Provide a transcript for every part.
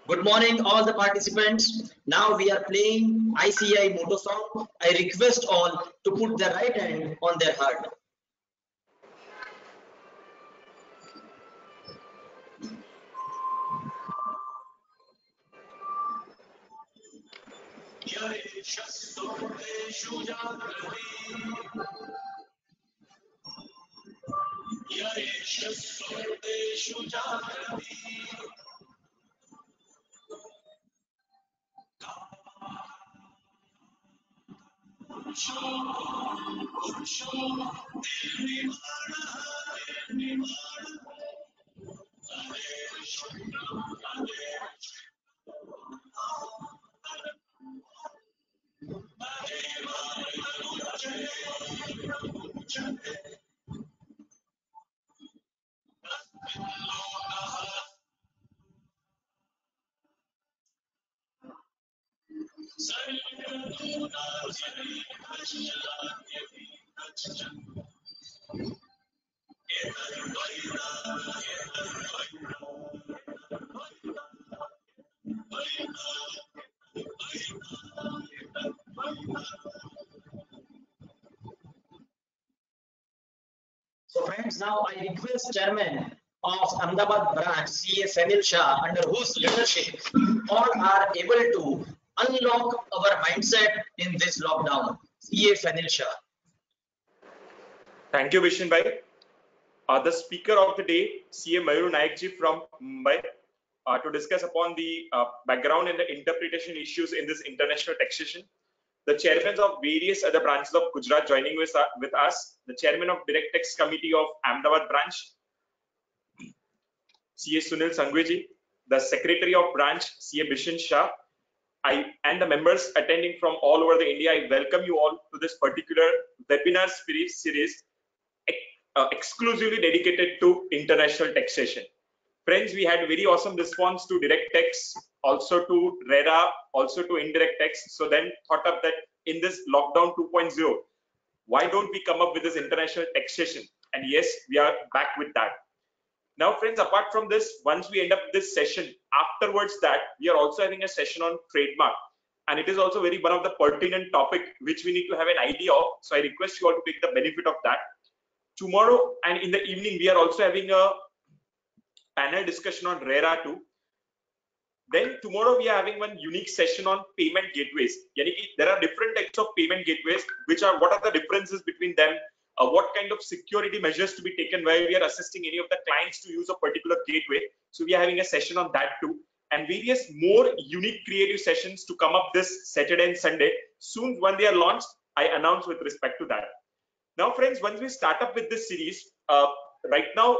Good morning, all the participants. Now we are playing ICI Moto Song. I request all to put the right hand on their heart. So friends, now I request Chairman of Ahmedabad branch, CA Sanil Shah, under whose leadership all are able to unlock our mindset in this lockdown. CA Sanil Shah. Thank you, Vishen Bhai. The speaker of the day, CA Mayur Naikji from Mumbai, to discuss upon the background and the interpretation issues in this international taxation. The chairmen of various other branches of Gujarat joining with us, the chairman of Direct Tax Committee of Ahmedabad branch, CA Sunil Sangweji, the secretary of branch, CA Bishan Shah, and the members attending from all over the India. I welcome you all to this particular webinar series exclusively dedicated to international taxation. Friends, we had very awesome response to direct tax, also to RERA, also to indirect tax. So then thought of that in this lockdown 2.0, why don't we come up with this international taxation? And yes, we are back with that. Now, friends, apart from this, once we end up this session, afterwards that we are also having a session on trademark. And it is also one of the pertinent topic which we need to have an idea of. So I request you all to take the benefit of that. Tomorrow and in the evening, we are also having a panel discussion on RERA 2. Then tomorrow we are having one unique session on payment gateways. There are different types of payment gateways, what are the differences between them? What kind of security measures to be taken while we are assisting any of the clients to use a particular gateway. So we are having a session on that too. And various more unique creative sessions to come up this Saturday and Sunday. Soon when they are launched, I announce with respect to that. Now, friends, once we start up with this series, right now,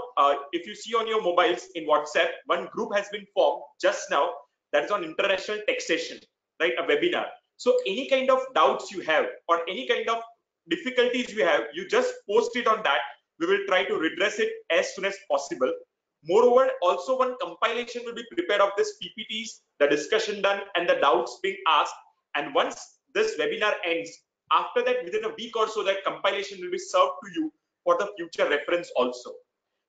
if you see on your mobiles in WhatsApp, one group has been formed just now that is on international taxation, right? A webinar. So any kind of doubts you have or any kind of difficulties you have, you just post it on that. We will try to redress it as soon as possible. Moreover, also one compilation will be prepared of this PPTs, the discussion done and the doubts being asked. And once this webinar ends, after that, within a week or so, that compilation will be served to you for the future reference also.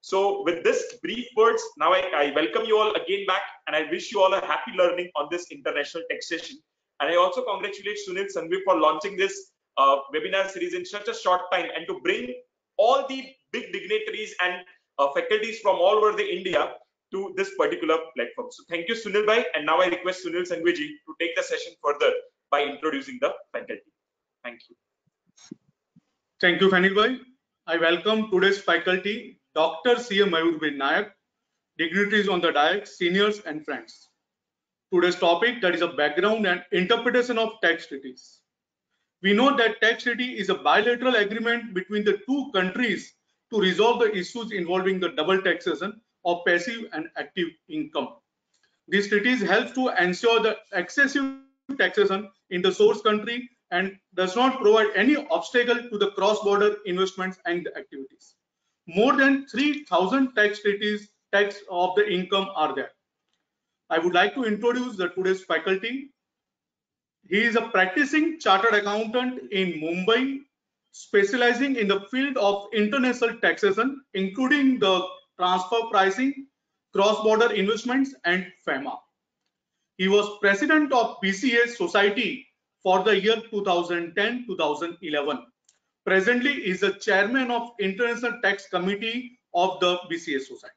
So with this brief words, now I welcome you all again back and I wish you all a happy learning on this international taxation. And I also congratulate Sunil Sangvi for launching this webinar series in such a short time and to bring all the big dignitaries and faculties from all over the India to this particular platform. So thank you, Sunil Bhai. And now I request Sunil Sangweji to take the session further by introducing the faculty. Thank you. Thank you, Fanil Bhai. I welcome today's faculty, Dr. C.A. Mayur Nayak, dignitaries on the dais, seniors and friends. Today's topic, that is a background and interpretation of tax treaties. We know that tax treaty is a bilateral agreement between the two countries to resolve the issues involving the double taxation of passive and active income. These treaties help to ensure the excessive taxation in the source country and does not provide any obstacle to the cross-border investments and activities. More than 3,000 tax treaties, tax of the income are there. I would like to introduce today's faculty. He is a practicing chartered accountant in Mumbai, specializing in the field of international taxation, including the transfer pricing, cross-border investments, and FEMA. He was president of BCA Society for the year 2010-2011. Presently, he is the chairman of International Tax Committee of the BCA Society.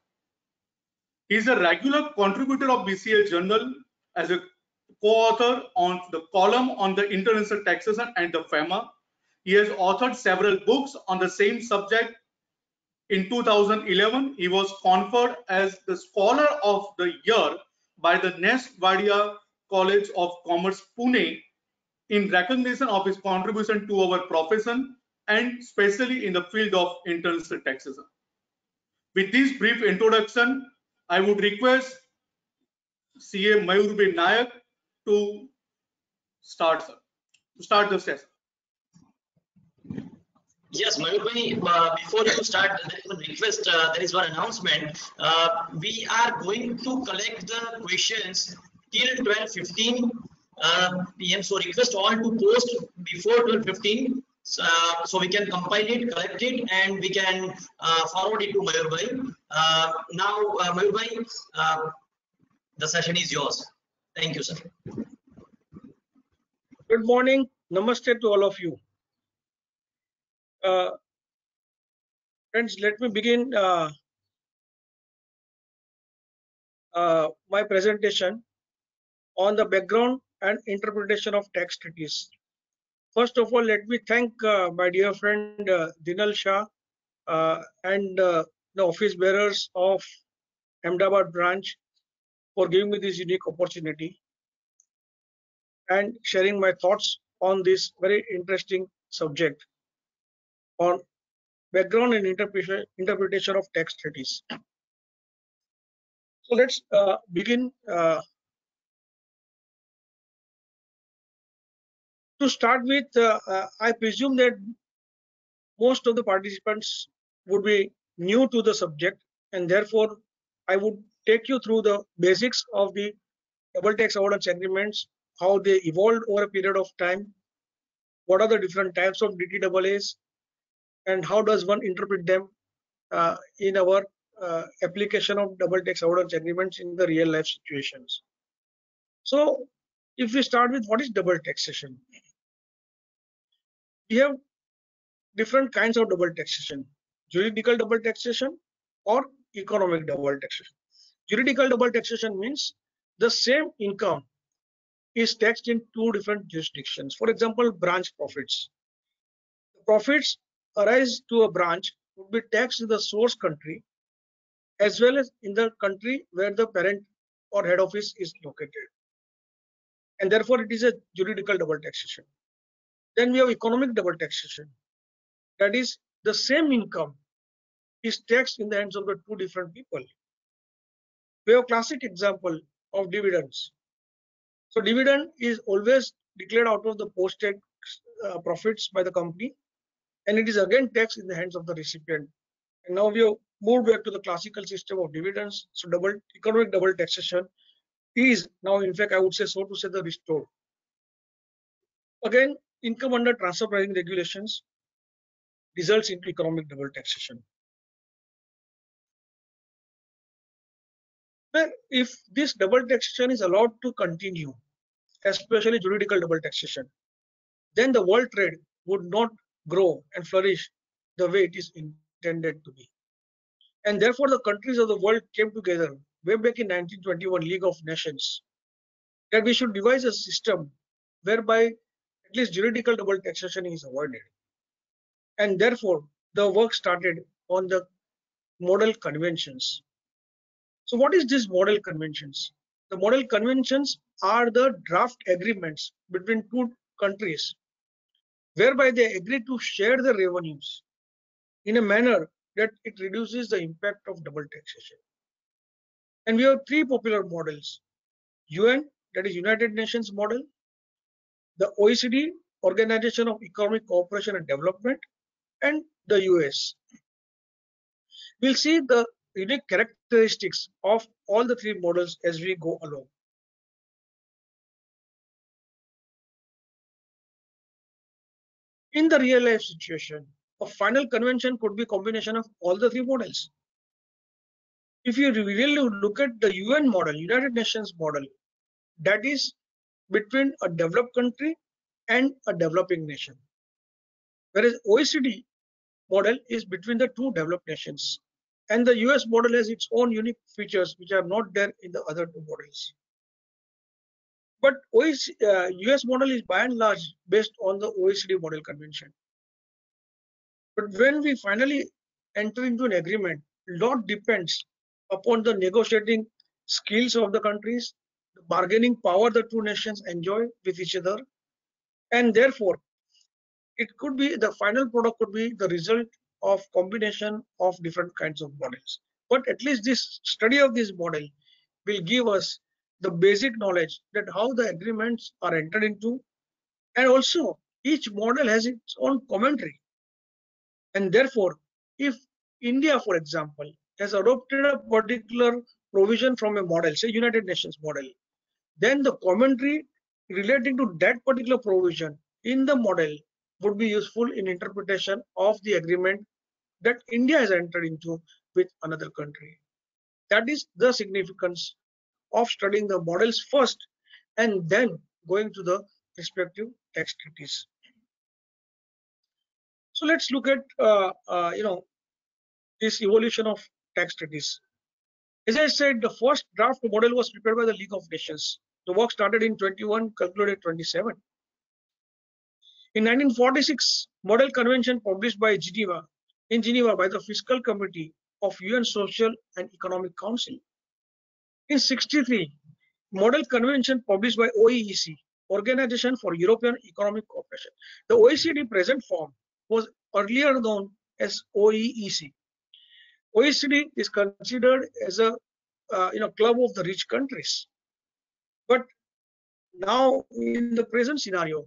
He is a regular contributor of BCA Journal as a co-author on the column on the international taxation and the FEMA. He has authored several books on the same subject. In 2011, he was conferred as the Scholar of the Year by the Nesh Wadia College of Commerce, Pune, in recognition of his contribution to our profession and especially in the field of international taxation. With this brief introduction, I would request CA Mayur Bhai Nayak to start the session. Yes, Mayur bhai, before you start, there is one request, there is one announcement. We are going to collect the questions till 12:15 PM. So request all to post before 12:15 so we can compile it, collect it, and we can forward it to Mayur bhai. Now, Mayur bhai, the session is yours. Thank you, sir. Good morning. Namaste to all of you. Friends, let me begin my presentation on the background and interpretation of tax treaties. First of all, let me thank my dear friend Dinal Shah and the office bearers of Ahmedabad branch for giving me this unique opportunity and sharing my thoughts on this very interesting subject on background and interpretation of tax treaties. So let's begin. To start with, I presume that most of the participants would be new to the subject, and therefore I would take you through the basics of the double tax avoidance agreements, how they evolved over a period of time, what are the different types of DTAAs, and how does one interpret them in our application of double tax avoidance agreements in the real life situations. So if we start with what is double taxation, we have different kinds of double taxation: juridical double taxation or economic double taxation. Juridical double taxation means the same income is taxed in two different jurisdictions. For example, branch profits. The profits arise to a branch would be taxed in the source country as well as in the country where the parent or head office is located. And therefore, it is a juridical double taxation. Then we have economic double taxation. That is, the same income is taxed in the hands of the two different people. We have a classic example of dividends. So dividend is always declared out of the post-tax profits by the company, and it is again taxed in the hands of the recipient. And now we have moved back to the classical system of dividends. So economic double taxation is now, in fact, I would say, so to say, the restored. Again, income under transfer pricing regulations results into economic double taxation. Well, if this double taxation is allowed to continue, especially juridical double taxation, then the world trade would not grow and flourish the way it is intended to be. And therefore, the countries of the world came together way back in 1921 League of Nations that we should devise a system whereby at least juridical double taxation is avoided. And therefore, the work started on the model conventions. So what is this model conventions? The model conventions are the draft agreements between two countries whereby they agree to share the revenues in a manner that it reduces the impact of double taxation. And we have three popular models: UN, that is United Nations model, the OECD, Organization of Economic Cooperation and Development, and the US. We'll see the unique characteristics of all the three models as we go along. In the real life situation, a final convention could be a combination of all the three models. If you really look at the UN model, United Nations model, that is between a developed country and a developing nation. Whereas OECD model is between the two developed nations. And the US model has its own unique features which are not there in the other two models. But US model is by and large based on the OECD model convention. But when we finally enter into an agreement, lot depends upon the negotiating skills of the countries, the bargaining power the two nations enjoy with each other, and therefore it could be the final product could be the result of combination of different kinds of models. But at least this study of this model will give us the basic knowledge that how the agreements are entered into, and also each model has its own commentary. And therefore, if India, for example, has adopted a particular provision from a model, say United Nations model, then the commentary relating to that particular provision in the model would be useful in interpretation of the agreement that India has entered into with another country. That is the significance of studying the models first and then going to the respective text treaties. So let's look at this evolution of text treaties. As I said, the first draft model was prepared by the League of Nations. The work started in 21, concluded 27. In 1946, Model Convention published by Geneva by the Fiscal Committee of UN Social and Economic Council. In 63, Model Convention published by OEEC, Organization for European Economic Cooperation. The OECD present form was earlier known as OEEC. OECD is considered as a club of the rich countries. But now in the present scenario,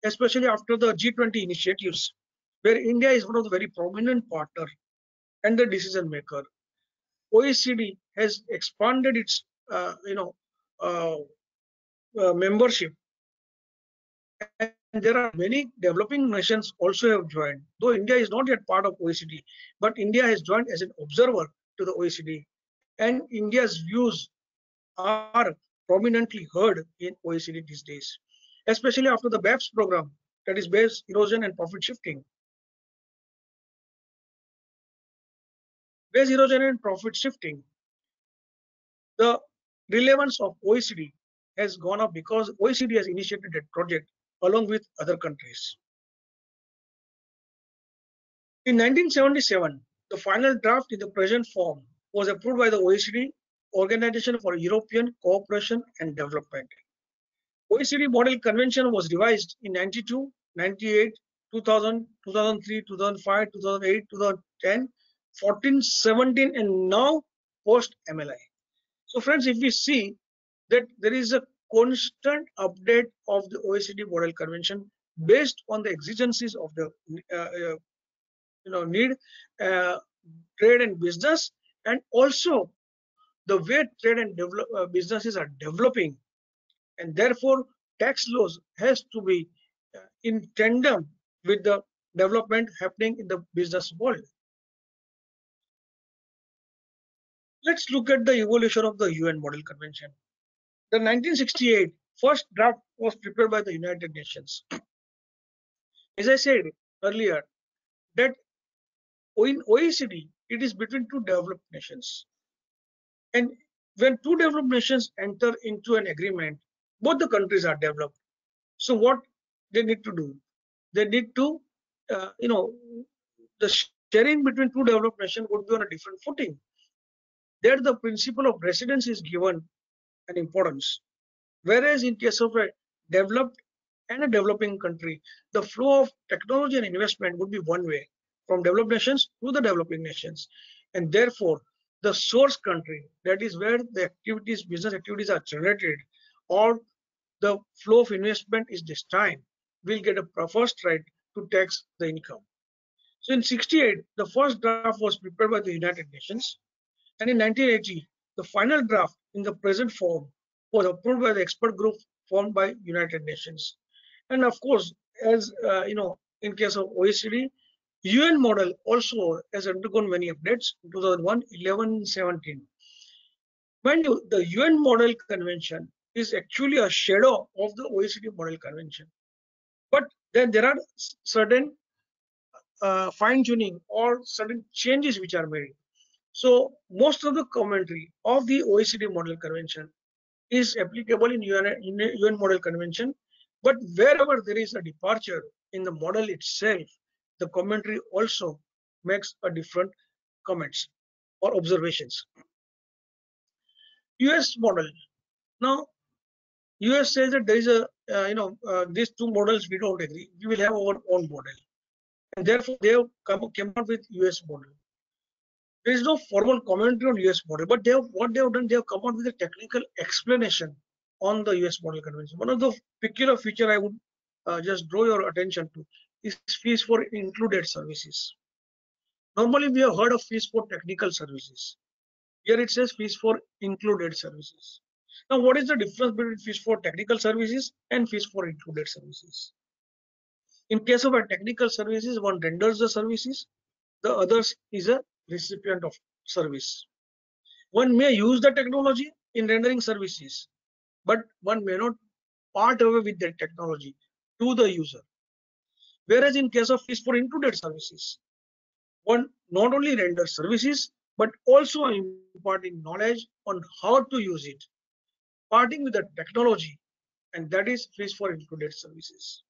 especially after the G20 initiatives, where India is one of the very prominent partner and the decision maker, OECD has expanded its membership, and there are many developing nations also have joined. Though India is not yet part of OECD, but India has joined as an observer to the OECD, and India's views are prominently heard in OECD these days, especially after the BEPS program, that is base erosion and profit shifting. Base erosion and profit shifting, the relevance of OECD has gone up because OECD has initiated that project along with other countries. In 1977, the final draft in the present form was approved by the OECD, Organization for European Cooperation and Development. OECD Model Convention was revised in 92, 98, 2000, 2003, 2005, 2008, 2010, 14, 17, and now post MLI. So friends, if we see that there is a constant update of the OECD Model Convention based on the exigencies of the need, trade and business, and also the way trade and businesses are developing, and therefore tax laws has to be in tandem with the development happening in the business world. Let's look at the evolution of the UN Model Convention. The 1968 first draft was prepared by the United Nations. As I said earlier, that in OECD, it is between two developed nations. And when two developed nations enter into an agreement, both the countries are developed. So what they need to do? They need to, the sharing between two developed nations would be on a different footing. There the principle of residence is given an importance. Whereas in case of a developed and a developing country, the flow of technology and investment would be one way from developed nations to the developing nations. And therefore, the source country, that is where the activities, business activities are generated, or the flow of investment is destined, will get a first right to tax the income. So in 68, the first draft was prepared by the United Nations. And in 1980, the final draft in the present form was approved by the expert group formed by United Nations. And of course, as in case of OECD, UN model also has undergone many updates in 2001, 11, 17. Mind you, the UN Model Convention is actually a shadow of the OECD Model Convention. But then there are certain fine-tuning or certain changes which are made. So most of the commentary of the OECD Model Convention is applicable in UN Model Convention, but wherever there is a departure in the model itself, the commentary also makes a different comments or observations. US model. Now, US says that there is a, these two models we don't agree. We will have our own model. And therefore, they have came up with US model. There is no formal commentary on US model, but what they have done, they have come out with a technical explanation on the US Model Convention. One of the peculiar feature I would just draw your attention to is fees for included services. Normally, we have heard of fees for technical services. Here it says fees for included services. Now, what is the difference between fees for technical services and fees for included services? In case of a technical services, one renders the services, the others is a recipient of service. One may use the technology in rendering services, but one may not part away with that technology to the user. Whereas in case of fees for included services, one not only renders services, but also imparting knowledge on how to use it, parting with the technology, and that is fees for included services.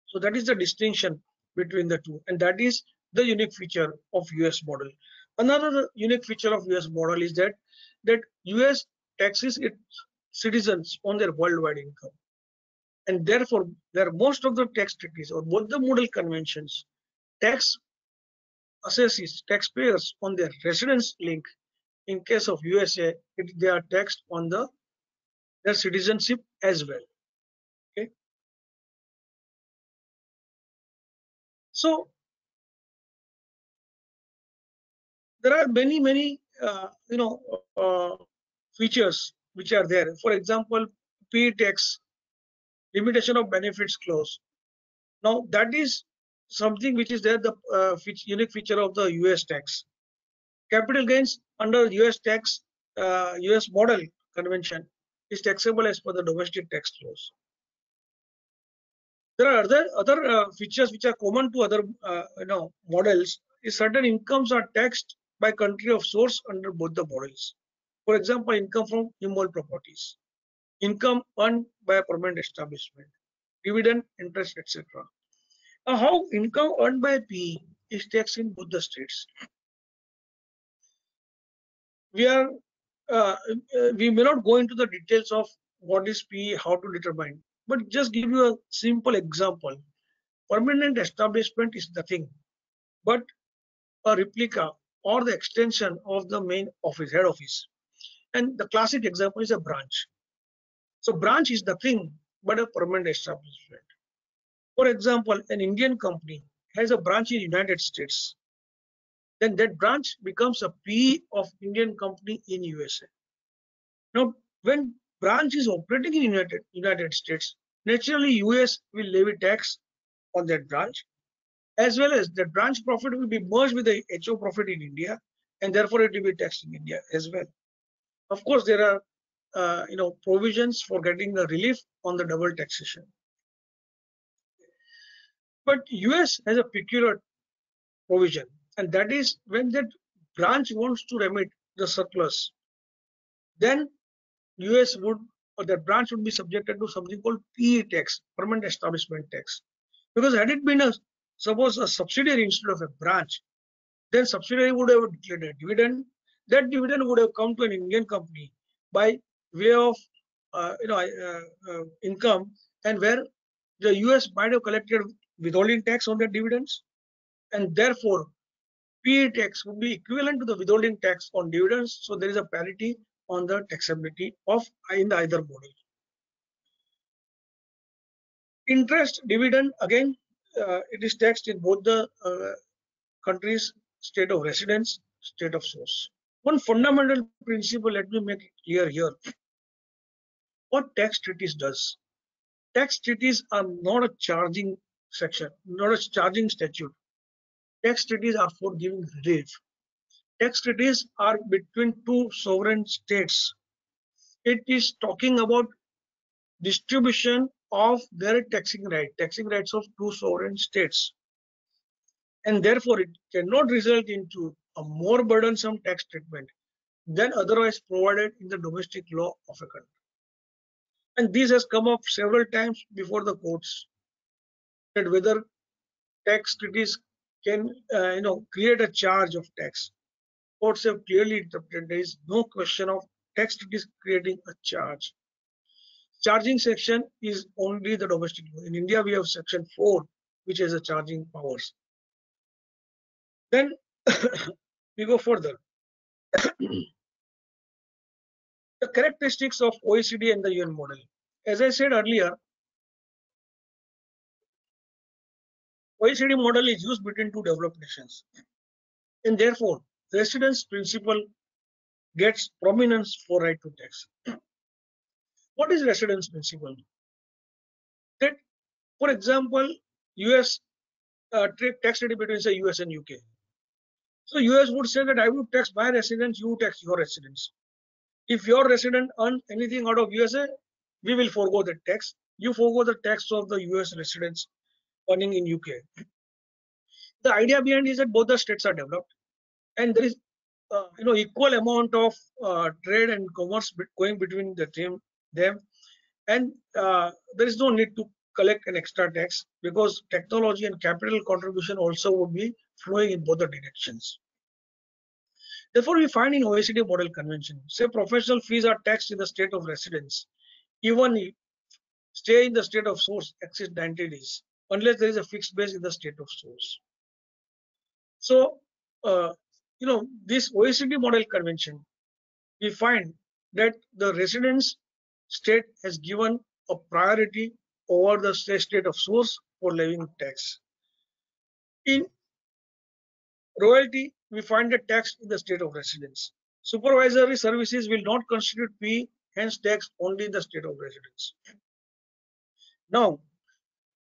So that is the distinction between the two, and that is the unique feature of US model. Another unique feature of US model is that US taxes its citizens on their worldwide income, and therefore where most of the tax treaties or both the model conventions tax assesses taxpayers on their residence link. In case of USA, they are taxed on their citizenship as well. Okay. So there are many features which are there. For example, P tax, limitation of benefits clause. Now that is something which is there, the unique feature of the US tax. Capital gains under US tax, US model convention is taxable as per the domestic tax laws. There are other features which are common to other models. Is certain incomes are taxed by country of source under both the models. For example, income from immovable properties, income earned by a permanent establishment, dividend, interest, etc. Now, how income earned by PE is taxed in both the states? We may not go into the details of what is PE, how to determine, but just give you a simple example. Permanent establishment is nothing but a replica or the extension of the main office, head office. And the classic example is a branch. So branch is nothing but a permanent establishment. For example, an Indian company has a branch in United States. Then that branch becomes a PE of Indian company in USA. Now, when branch is operating in United States, naturally US will levy tax on that branch, as well as the branch profit will be merged with the HO profit in India, and therefore it will be taxed in India as well. Of course, there are provisions for getting the relief on the double taxation. But US has a peculiar provision, and that is when that branch wants to remit the surplus, then US would, or that branch would be subjected to something called PE tax, permanent establishment tax. Because had it been suppose a subsidiary instead of a branch, then subsidiary would have declared a dividend. That dividend would have come to an Indian company by way of income, and where the US might have collected withholding tax on their dividends, and therefore PE tax would be equivalent to the withholding tax on dividends. So there is a parity on the taxability of in the either model. Interest, dividend, again, it is taxed in both the countries' state of residence, state of source. One fundamental principle, let me make it clear here. What tax treaties does? Tax treaties are not a charging section, not a charging statute. Tax treaties are for giving relief. Tax treaties are between two sovereign states. it is talking about distribution of their taxing rights of two sovereign states. And therefore, it cannot result into a more burdensome tax treatment than otherwise provided in the domestic law of a country. And this has come up several times before the courts, that whether tax treaties can create a charge of tax. Courts have clearly interpreted there is no question of tax treaties creating a charge. Charging section is only the domestic law. In India, we have section 4, which has a charging powers. Then we go further. The characteristics of OECD and the UN model. As I said earlier, OECD model is used between two developed nations, and therefore residence principle gets prominence for right to tax. What is residence principle? That, for example, US tax treaty between say US and UK. So US would say that I would tax my residents, you tax your residents. If your resident earn anything out of USA, we will forego the tax. You forego the tax of the US residents earning in UK. The idea behind is that both the states are developed, and there is equal amount of trade and commerce going between them, and there is no need to collect an extra tax because technology and capital contribution also would be flowing in both the directions. Therefore, we find in OECD model convention, say professional fees are taxed in the state of residence, even if stay in the state of source exceeds 90 days, unless there is a fixed base in the state of source. So, this OECD model convention, we find that the residence state has given a priority over the state of source for levying tax. In royalty, we find the tax in the state of residence. Supervisory services will not constitute fee, hence tax only in the state of residence. Now,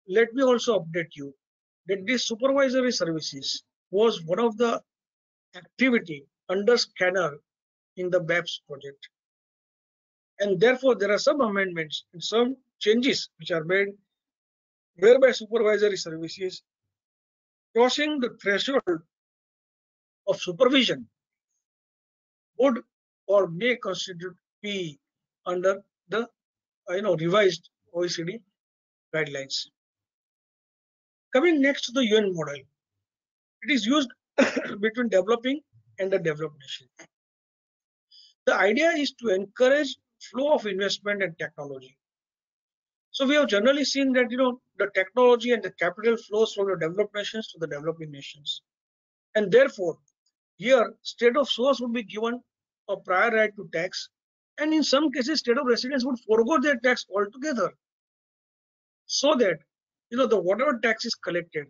let me also update you that this supervisory services was one of the activity under scanner in the BEPS project. And therefore, there are some amendments and some changes which are made whereby supervisory services crossing the threshold of supervision would or may constitute fee under the revised OECD guidelines. Coming next to the UN model, it is used between developing and the developed nation. The idea is to encourage flow of investment and technology. So we have generally seen that the technology and the capital flows from the developed nations to the developing nations, and therefore here state of source would be given a prior right to tax, and in some cases state of residence would forego their tax altogether, so that the whatever tax is collected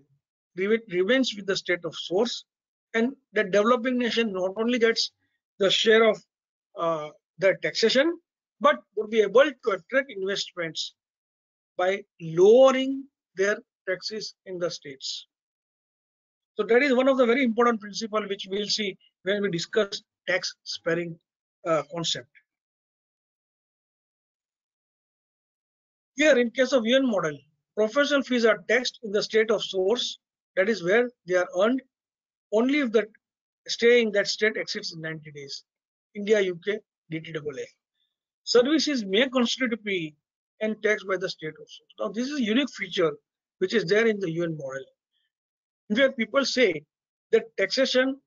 remains with the state of source, and the developing nation not only gets the share of the taxation but would be able to attract investments by lowering their taxes in the states. So that is one of the very important principles which we will see when we discuss tax sparing concept. Here, in case of UN model, professional fees are taxed in the state of source, that is where they are earned, only if the stay in that state exceeds 90 days. India, UK, DTAA. Services may constitute fee and taxed by the state of source. Now, this is a unique feature which is there in the UN model, where people say that taxation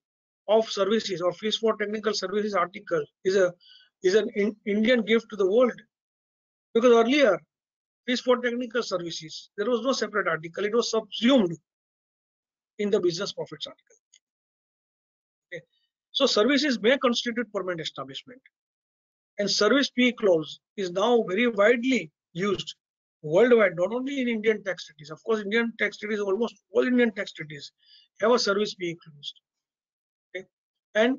of services or fees for technical services article is an Indian gift to the world, because earlier fees for technical services, there was no separate article, it was subsumed in the business profits article. Okay. So services may constitute permanent establishment, and service fee clause is now very widely used worldwide, not only in Indian tax treaties. Of course, Indian tax treaties, almost all Indian tax treaties have a service fee clause. Okay. And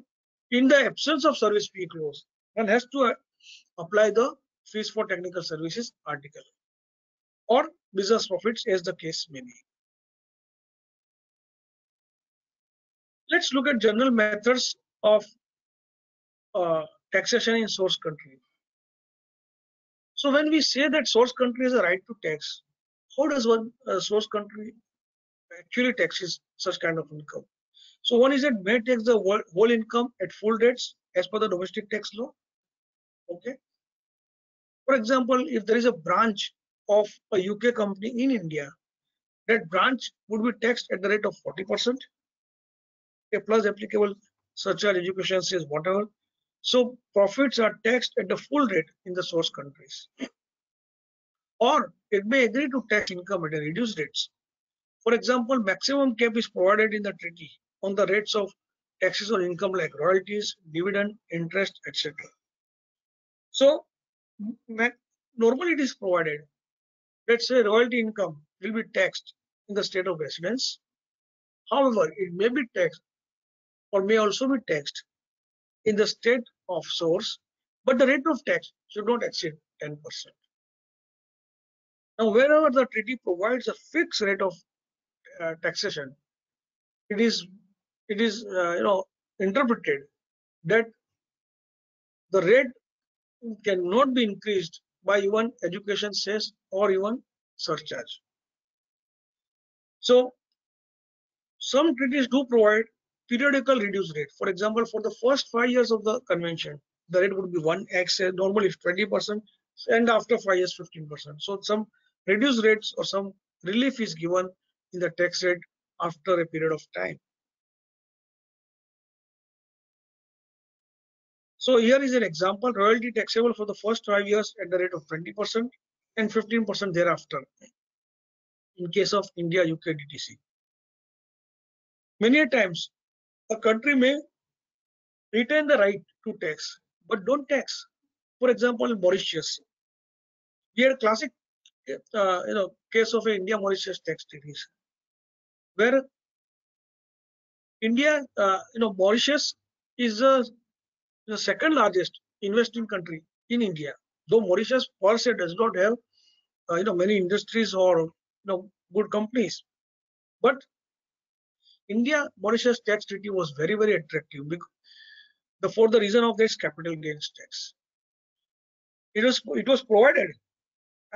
in the absence of service fee clause, one has to apply the fees for technical services article or business profits, as the case may be. Let's look at general methods of taxation in source country. So when we say that source country has a right to tax, how does one source country actually taxes such kind of income? So one is that may tax the whole income at full rates as per the domestic tax law. Okay. For example, if there is a branch of a UK company in India, that branch would be taxed at the rate of 40%, plus applicable surcharge, education cess, whatever. So profits are taxed at the full rate in the source countries. Or it may agree to tax income at a reduced rates. For example, maximum cap is provided in the treaty on the rates of taxes on income like royalties, dividend, interest, etc. So normally it is provided. Let's say royalty income will be taxed in the state of residence. However, it may be taxed or may also be taxed in the state of source, but the rate of tax should not exceed 10%. Now, wherever the treaty provides a fixed rate of taxation, it is interpreted that the rate cannot be increased by even education cess or even surcharge. So some treaties do provide periodical reduced rate. For example, for the first 5 years of the convention, the rate would be 1x, normally it's 20%, and after 5 years, 15%. So some reduced rates or some relief is given in the tax rate after a period of time. So here is an example: royalty taxable for the first 5 years at the rate of 20% and 15% thereafter in case of India UK DTC. Many times a country may retain the right to tax but don't tax. For example, Mauritius. We had a classic case of India Mauritius tax treaties where India Mauritius is the second largest investing country in India, though Mauritius per se does not have many industries or good companies, but India Mauritius tax treaty was very, very attractive because for the reason of this capital gains tax. It was provided.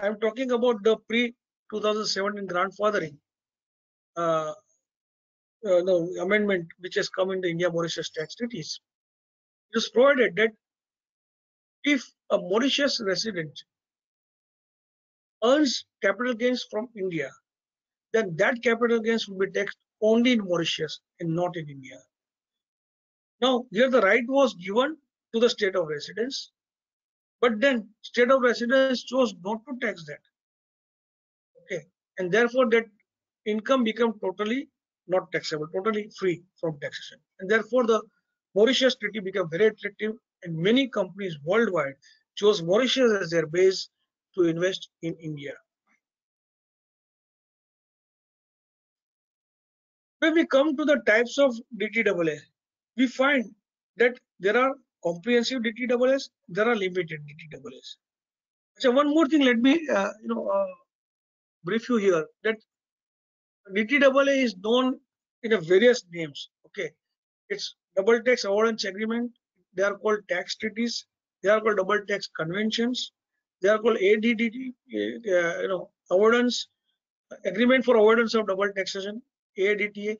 I am talking about the pre-2017 grandfathering amendment which has come in the India Mauritius tax treaties. It is provided that if a Mauritius resident earns capital gains from India, then that capital gains will be taxed only in Mauritius and not in India. Now, here the right was given to the state of residence, but then state of residence chose not to tax that. Okay, and therefore that income became totally not taxable, totally free from taxation, and therefore the Mauritius treaty became very attractive, and many companies worldwide chose Mauritius as their base to invest in India. When we come to the types of DTAA, we find that there are comprehensive DTAAs, there are limited DTAAs. So one more thing, let me brief you here that DTAA is known in a various names. Okay, it's double tax avoidance agreement. They are called tax treaties. They are called double tax conventions. They are called ADDT, avoidance agreement for avoidance of double taxation, ADTA.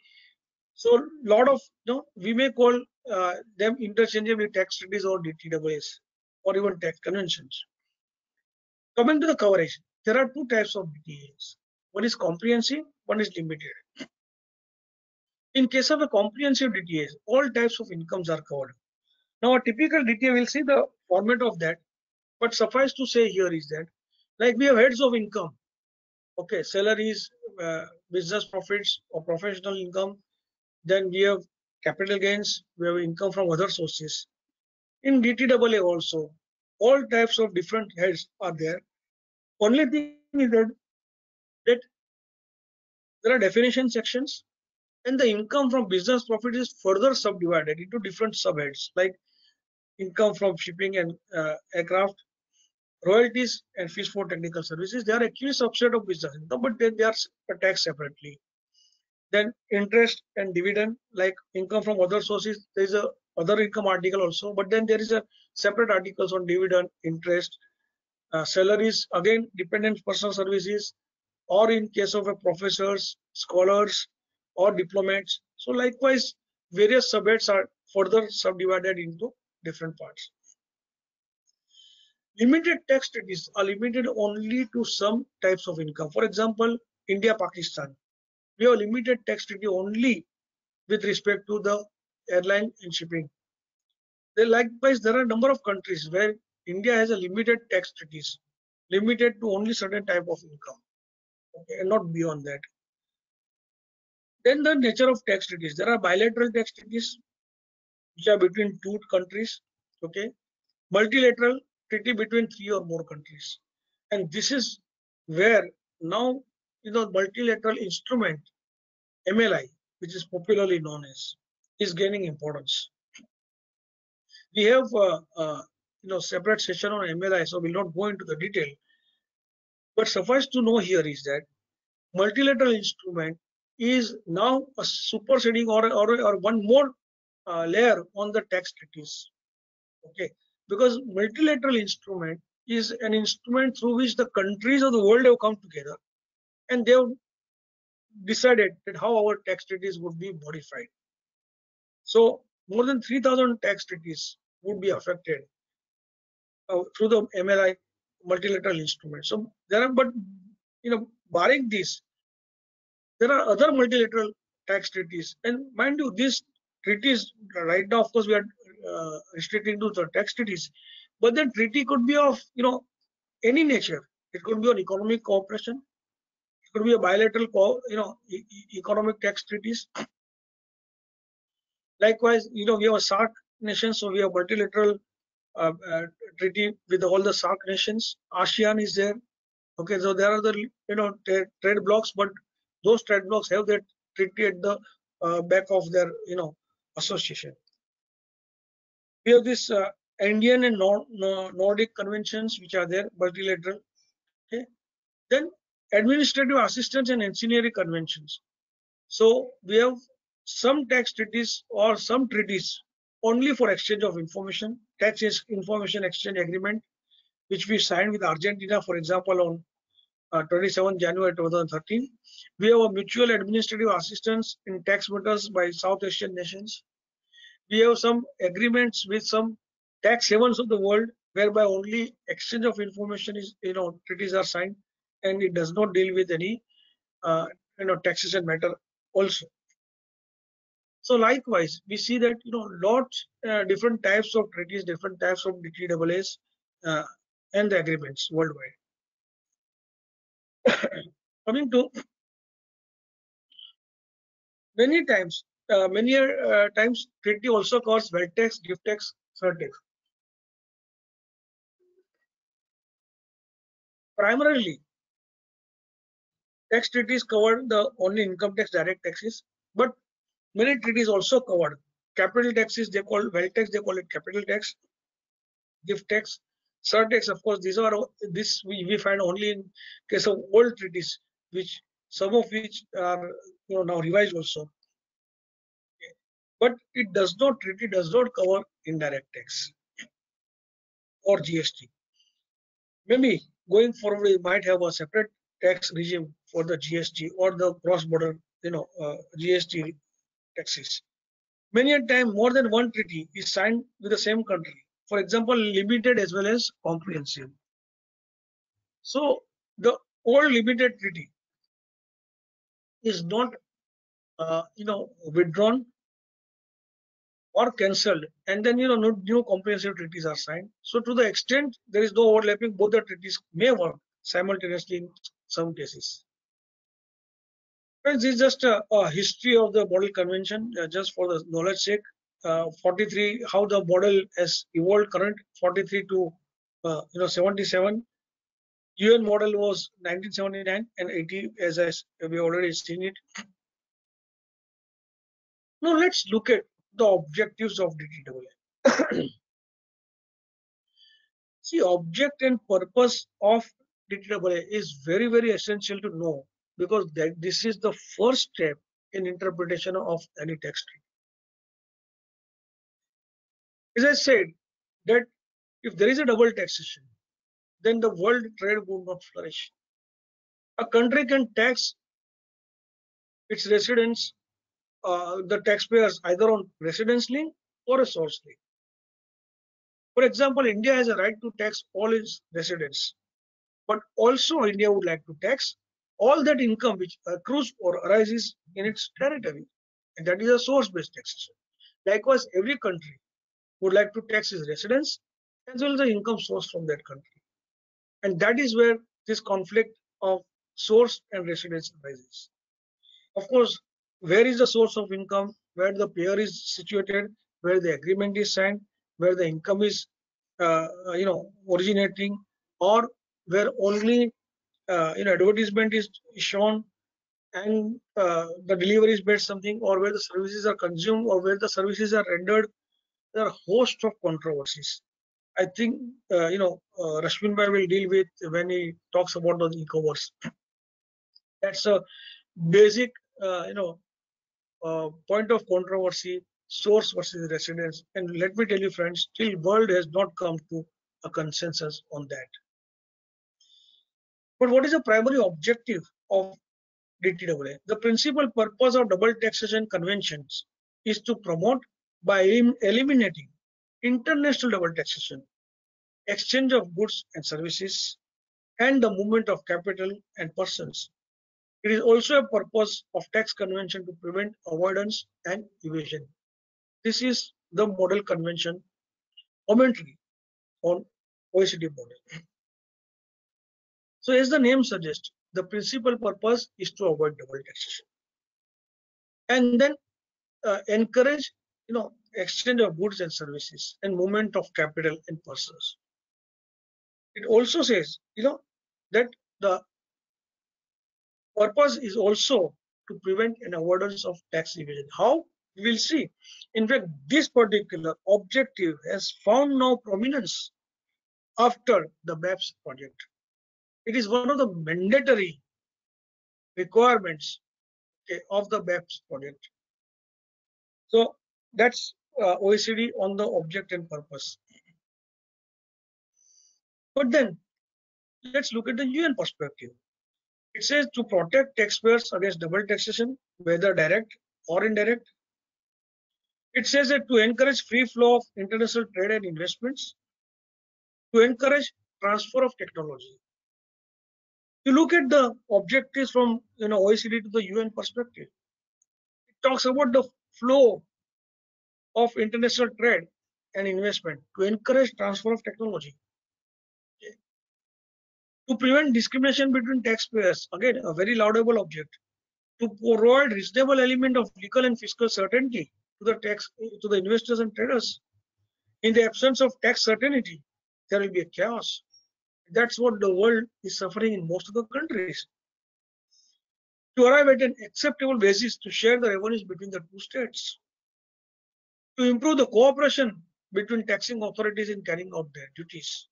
So lot of we may call them interchangeably tax treaties or DTAAs or even tax conventions. Coming to the coverage, there are two types of DTAs. One is comprehensive, one is limited. In case of a comprehensive DTA, all types of incomes are covered. Now, a typical DTA, we'll see the format of that, but suffice to say here is that, like we have heads of income, okay, salaries, business profits or professional income, then we have capital gains, we have income from other sources. In DTAA also, all types of different heads are there. Only thing is that there are definition sections, and the income from business profit is further subdivided into different subheads like income from shipping and aircraft, royalties and fees for technical services. They are actually subset of business income, but then they are taxed separately. Then interest and dividend, like income from other sources, there is a other income article also, but then there is a separate articles on dividend, interest, salaries, again, dependent personal services, or in case of a professors, scholars, or diplomats. So likewise, various subheads are further subdivided into different parts. Limited tax treaties are limited only to some types of income. For example, India-Pakistan. We have limited tax treaty only with respect to the airline and shipping. Likewise, there are a number of countries where India has a limited tax treaties, limited to only certain type of income, okay, and not beyond that. Then the nature of tax treaties. There are bilateral tax treaties, which are between two countries, okay, multilateral treaty between three or more countries, and this is where now multilateral instrument MLI, which is popularly known as, is gaining importance. We have separate session on MLI, so we'll not go into the detail. But suffice to know here is that multilateral instrument is now a superseding or one more layer on the tax treaties. Okay, because multilateral instrument is an instrument through which the countries of the world have come together and they have decided that how our tax treaties would be modified. So more than 3,000 tax treaties would be affected through the MLI multilateral instrument. So there are, but barring this, there are other multilateral tax treaties, and mind you, these treaties right now, of course, we are restricting to the tax treaties, but the treaty could be of any nature. It could be on economic cooperation. It could be a bilateral, economic tax treaties. Likewise, we have a SAARC nation, so we have multilateral treaty with all the SAARC nations. ASEAN is there. Okay, so there are the trade blocks, but those trade blocks have that treaty at the back of their association. We have this Indian and Nordic conventions which are there, multilateral. Okay, then administrative assistance and ancillary conventions. So we have some tax treaties or some treaties only for exchange of information, tax information exchange agreement, which we signed with Argentina, for example, on 27 January 2013. We have a mutual administrative assistance in tax matters by South Asian nations. We have some agreements with some tax havens of the world, whereby only exchange of information is, treaties are signed, and it does not deal with any, taxation matter also. So likewise, we see that lots different types of treaties, different types of DTAAs, and the agreements worldwide. Coming to many times treaty also covers wealth tax, gift tax, third tax. Primarily, tax treaties covered the only income tax, direct taxes, but many treaties also covered capital taxes. They call wealth tax, they call it capital tax, gift tax, third tax. Of course, we find only in case of old treaties, which some of which are now revised also. Okay. But treaty does not cover indirect tax or GST. Maybe going forward, we might have a separate tax regime for the GST or the cross-border, GST taxes. Many a time, more than one treaty is signed with the same country. For example, limited as well as comprehensive. So the old limited treaty is not, withdrawn or cancelled, and then new comprehensive treaties are signed. So to the extent there is no overlapping, both the treaties may work simultaneously in some cases. Friends, this is just a history of the model convention, just for the knowledge sake. 43, how the model has evolved, current 43 to 77. UN model was 1979 and 80, as we already seen it. Now let's look at the objectives of DTAA. See, object and purpose of DTAA is very, very essential to know, because this is the first step in interpretation of any tax treaty. As I said, that if there is a double taxation, then the world trade would not flourish. A country can tax its residents, the taxpayers, either on residence link or a source link. For example, India has a right to tax all its residents, but also India would like to tax all that income which accrues or arises in its territory, and that is a source-based taxation. Likewise, every country would like to tax its residents as well as the income source from that country, and that is where this conflict of source and residence arises. Of course, where is the source of income, where the payer is situated, where the agreement is signed, where the income is originating, or where only advertisement is shown and the delivery is based something, or where the services are consumed, or where the services are rendered. There are a host of controversies. I think Rashmin Bhai will deal with when he talks about the e-commerce. That's a basic point of controversy, source versus residence. And let me tell you, friends, still world has not come to a consensus on that. But what is the primary objective of DTAA? The principal purpose of double taxation conventions is to promote by eliminating international double taxation, exchange of goods and services, and the movement of capital and persons. It is also a purpose of tax convention to prevent avoidance and evasion. This is the model convention commentary on OECD model. So as the name suggests, the principal purpose is to avoid double taxation and then encourage exchange of goods and services and movement of capital and persons. It also says that the purpose is also to prevent an avoidance of tax evasion. How? We will see. In fact, this particular objective has found now prominence after the BEPS project. It is one of the mandatory requirements of the BEPS project. So that's OECD on the object and purpose. But then let's look at the UN perspective. It says to protect taxpayers against double taxation, whether direct or indirect. It says that to encourage free flow of international trade and investments, to encourage transfer of technology. You look at the objectives from OECD to the UN perspective. It talks about the flow of international trade and investment to encourage transfer of technology. To prevent discrimination between taxpayers, again a very laudable object. To provide reasonable element of legal and fiscal certainty to the investors and traders. In the absence of tax certainty, there will be a chaos. That's what the world is suffering in most of the countries. To arrive at an acceptable basis to share the revenues between the two states. To improve the cooperation between taxing authorities in carrying out their duties.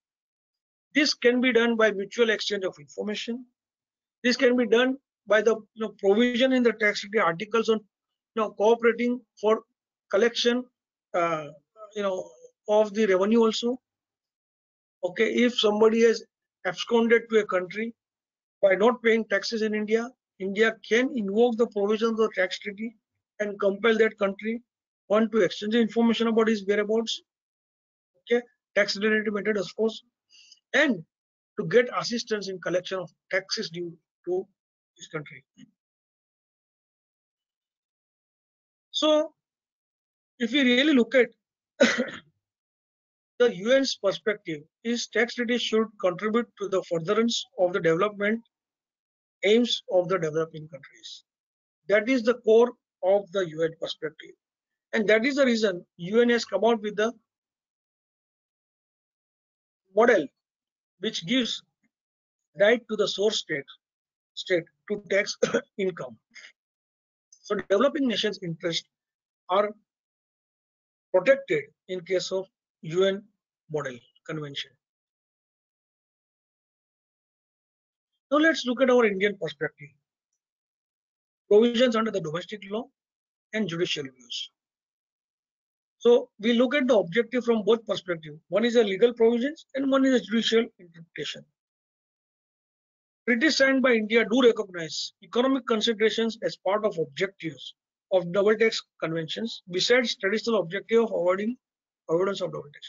This can be done by mutual exchange of information. This can be done by the provision in the tax treaty articles on cooperating for collection of the revenue also. Okay, if somebody has absconded to a country by not paying taxes in India, India can invoke the provisions of the tax treaty and compel that country to exchange information about his whereabouts. Okay, tax related method, of course, and to get assistance in collection of taxes due to this country. So, if we really look at the UN's perspective, is tax treaty should contribute to the furtherance of the development aims of the developing countries. That is the core of the UN perspective, and that is the reason UN has come out with the model which gives right to the source state to tax income. So developing nations' interests are protected in case of UN model convention. Now let's look at our Indian perspective. Provisions under the domestic law and judicial reviews. So we look at the objective from both perspectives. One is a legal provisions and one is a judicial interpretation. Treaties signed by India do recognize economic considerations as part of objectives of double tax conventions, besides traditional objective of avoidance of double tax.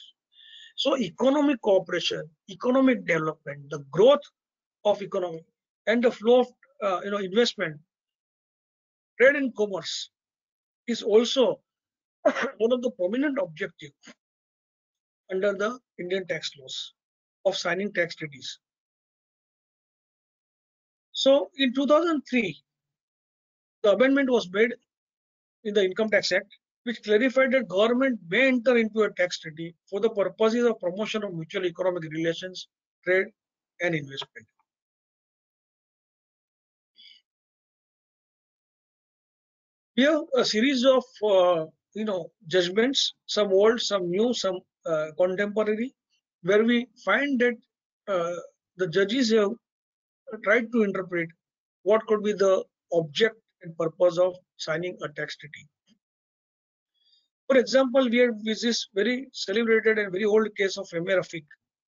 So economic cooperation, economic development, the growth of economy, and the flow of investment, trade and commerce is also one of the prominent objectives under the Indian tax laws of signing tax treaties. So in 2003, the amendment was made in the Income Tax Act, which clarified that government may enter into a tax treaty for the purposes of promotion of mutual economic relations, trade, and investment. We have a series of judgments, some old, some new, some contemporary, where we find that the judges have tried to interpret what could be the object and purpose of signing a tax treaty. For example, we have this very celebrated and very old case of M.A. Rafiq,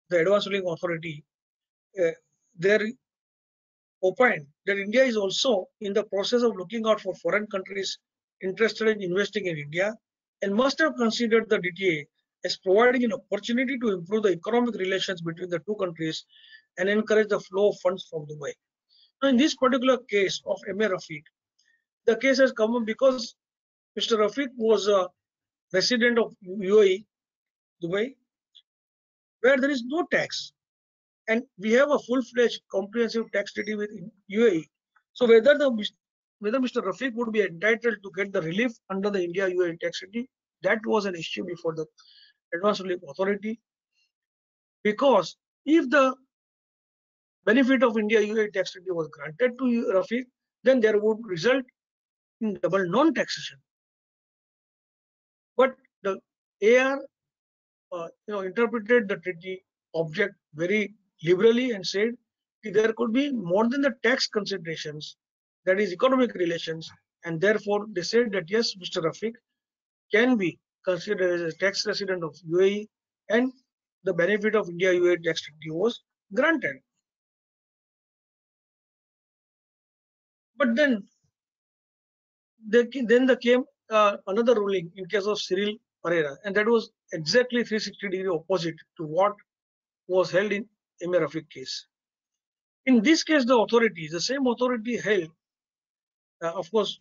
the Advance Ruling Authority. They opined that India is also in the process of looking out for foreign countries interested in investing in India and must have considered the DTA as providing an opportunity to improve the economic relations between the two countries and encourage the flow of funds from Dubai. Now, in this particular case of M.A. Rafiq, the case has come up because Mr. Rafiq was a resident of UAE, Dubai, where there is no tax. And we have a full-fledged comprehensive tax treaty with UAE. So whether Mr. Rafiq would be entitled to get the relief under the India-UAE tax treaty, that was an issue before the Advance Ruling Authority. Because if the benefit of India-UAE tax treaty was granted to Rafiq, then there would result in double non-taxation. But the AR interpreted the treaty object very liberally and said there could be more than the tax considerations, that is economic relations, and therefore they said that yes, Mr. Rafiq can be considered as a tax resident of UAE and the benefit of India-UAE tax treaty was granted. But then there came another ruling in case of Cyril Pereira, and that was exactly 360-degree opposite to what was held in M.A. Rafiq case. In this case, the same authority held, of course,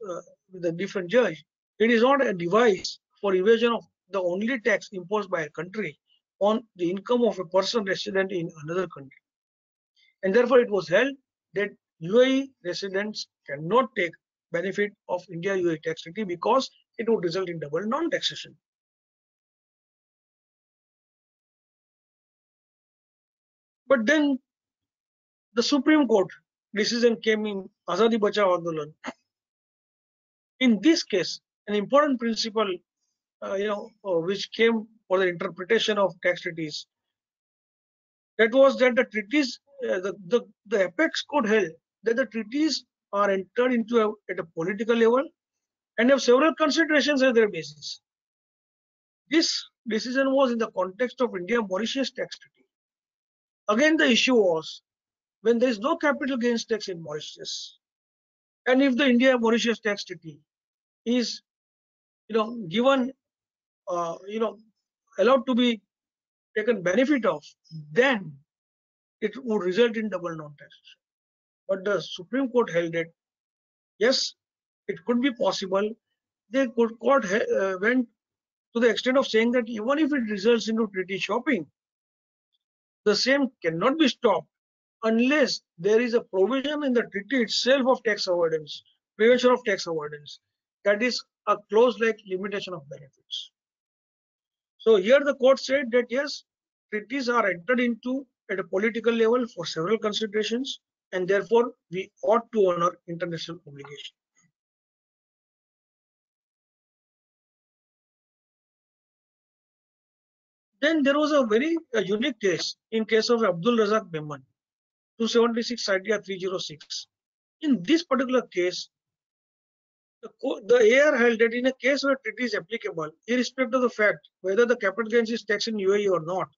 with a different judge, it is not a device for evasion of the only tax imposed by a country on the income of a person resident in another country. And therefore, it was held that UAE residents cannot take benefit of India-UAE tax treaty because it would result in double non-taxation. But then the Supreme Court decision came in Azadi Bachao Andolan. In this case, an important principle, which came for the interpretation of tax treaties, that was that the treaties, the apex court held that the treaties are entered into at a political level and have several considerations as their basis. This decision was in the context of India-Mauritius tax treaty. Again, the issue was when there is no capital gains tax in Mauritius, and if the India-Mauritius tax treaty is, given, allowed to be taken benefit of, then it would result in double non-taxation. But the Supreme Court held that yes, it could be possible. The court went to the extent of saying that even if it results into treaty shopping, the same cannot be stopped unless there is a provision in the treaty itself of tax avoidance, prevention of tax avoidance, that is a clause like limitation of benefits. So here the court said that yes, treaties are entered into at a political level for several considerations, and therefore we ought to honor international obligation. Then there was a very unique case in case of Abdul Razak Memon, 276 ITR 306. In this particular case, The AR held that in a case where treaty is applicable, irrespective of the fact whether the capital gains is taxed in UAE or not,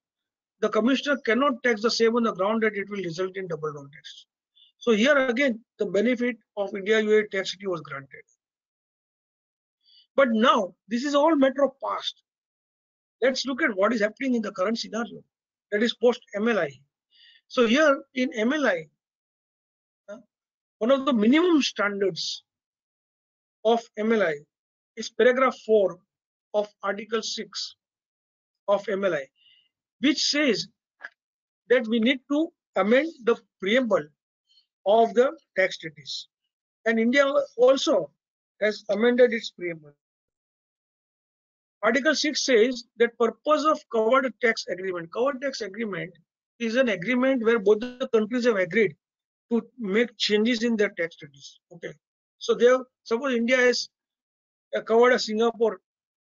the commissioner cannot tax the same on the ground that it will result in double non-tax. So here again, the benefit of India-UAE tax treaty was granted. But now, this is all matter of past. Let's look at what is happening in the current scenario, that is post-MLI. So here in MLI, one of the minimum standards of MLI is paragraph 4 of Article 6 of MLI, which says that we need to amend the preamble of the tax treaties. And India also has amended its preamble. Article 6 says that purpose of covered tax agreement. Covered tax agreement is an agreement where both the countries have agreed to make changes in their tax treaties. Okay. So they have, suppose India has covered a Singapore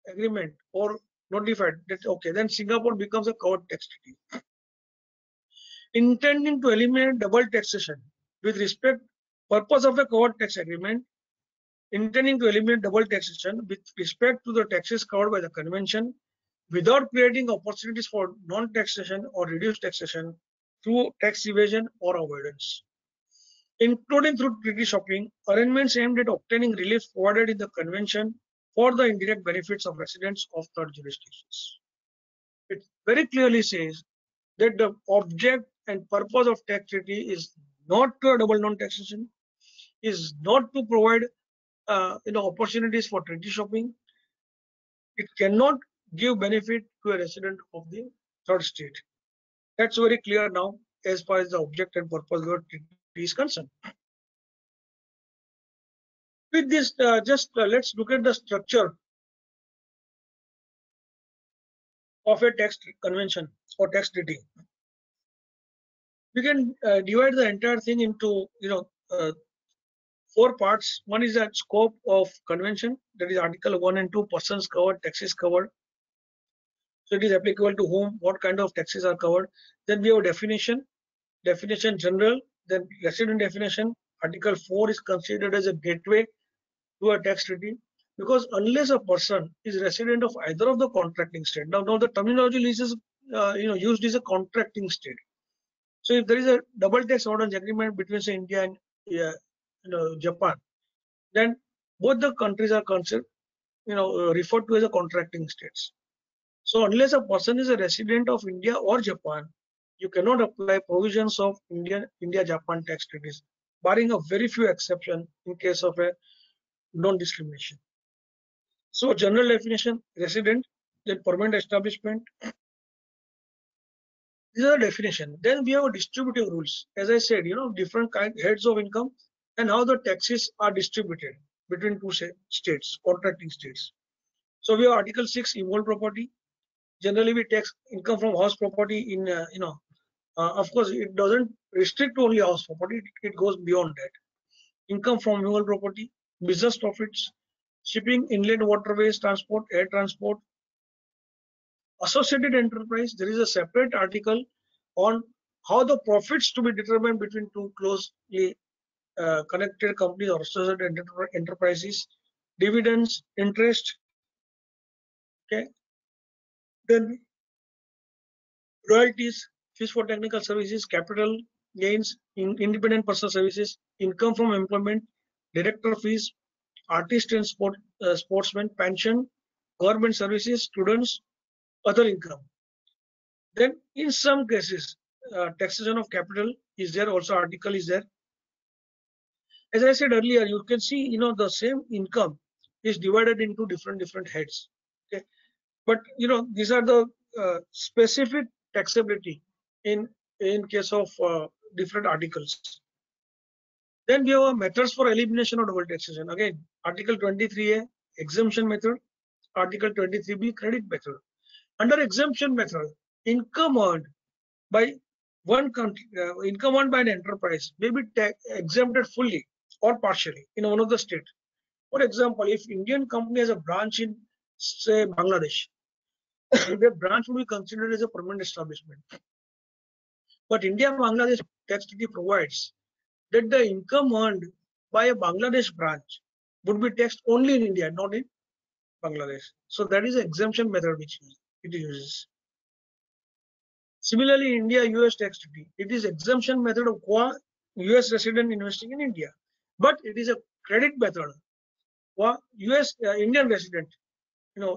agreement or notified that okay, then Singapore becomes a covered tax treaty. Intending to eliminate double taxation with respect purpose of a covered tax agreement, intending to eliminate double taxation with respect to the taxes covered by the convention without creating opportunities for non-taxation or reduced taxation through tax evasion or avoidance, including through treaty shopping, arrangements aimed at obtaining relief provided in the convention for the indirect benefits of residents of third jurisdictions. It very clearly says that the object and purpose of tax treaty is not to double non-taxation, is not to provide opportunities for treaty shopping. It cannot give benefit to a resident of the third state. That's very clear now as far as the object and purpose of the treaty is concerned. With this, let's look at the structure of a tax convention or tax treaty. We can divide the entire thing into 4 parts. One is the scope of convention, that is Article 1 and 2, persons covered, taxes covered. So it is applicable to whom, what kind of taxes are covered. Then we have definition general, then resident definition. Article 4 is considered as a gateway to a tax treaty, because unless a person is resident of either of the contracting state, now the terminology uses used is a contracting state. So if there is a double tax avoidance agreement between say India and Japan, then both the countries are considered referred to as a contracting states. So unless a person is a resident of India or Japan, you cannot apply provisions of India-Japan tax treaties, barring a very few exceptions in case of a non-discrimination. So general definition, resident, then permanent establishment. These are the definition. Then we have distributive rules. As I said, different heads of income and how the taxes are distributed between two states, contracting states. So we have Article 6, immovable property. Generally, we tax income from house property in, of course, it doesn't restrict to only house property. It goes beyond that. Income from immovable property, business profits, shipping, inland waterways, transport, air transport, associated enterprise. There is a separate article on how the profits to be determined between two closely connected companies or associated enterprises, dividends, interest. Okay. Then royalties, fees for technical services, capital gains, independent personal services, income from employment, director fees, artist and sportsmen, pension, government services, students, other income. Then in some cases, taxation of capital is there, also article is there. As I said earlier, you can see, the same income is divided into different heads. Okay. But these are the specific taxability in case of different articles. Then we have methods for elimination of double taxation. Again, Article 23A, exemption method, Article 23B, credit method. Under exemption method, income earned by one country, income earned by an enterprise may be exempted fully or partially in one of the states. For example, if Indian company has a branch in, say, Bangladesh, the branch will be considered as a permanent establishment. But India-Bangladesh tax treaty provides that the income earned by a Bangladesh branch would be taxed only in India, not in Bangladesh. So that is the exemption method which it uses. Similarly, India-US tax treaty, it is exemption method of US resident investing in India, but it is a credit method for US Indian resident,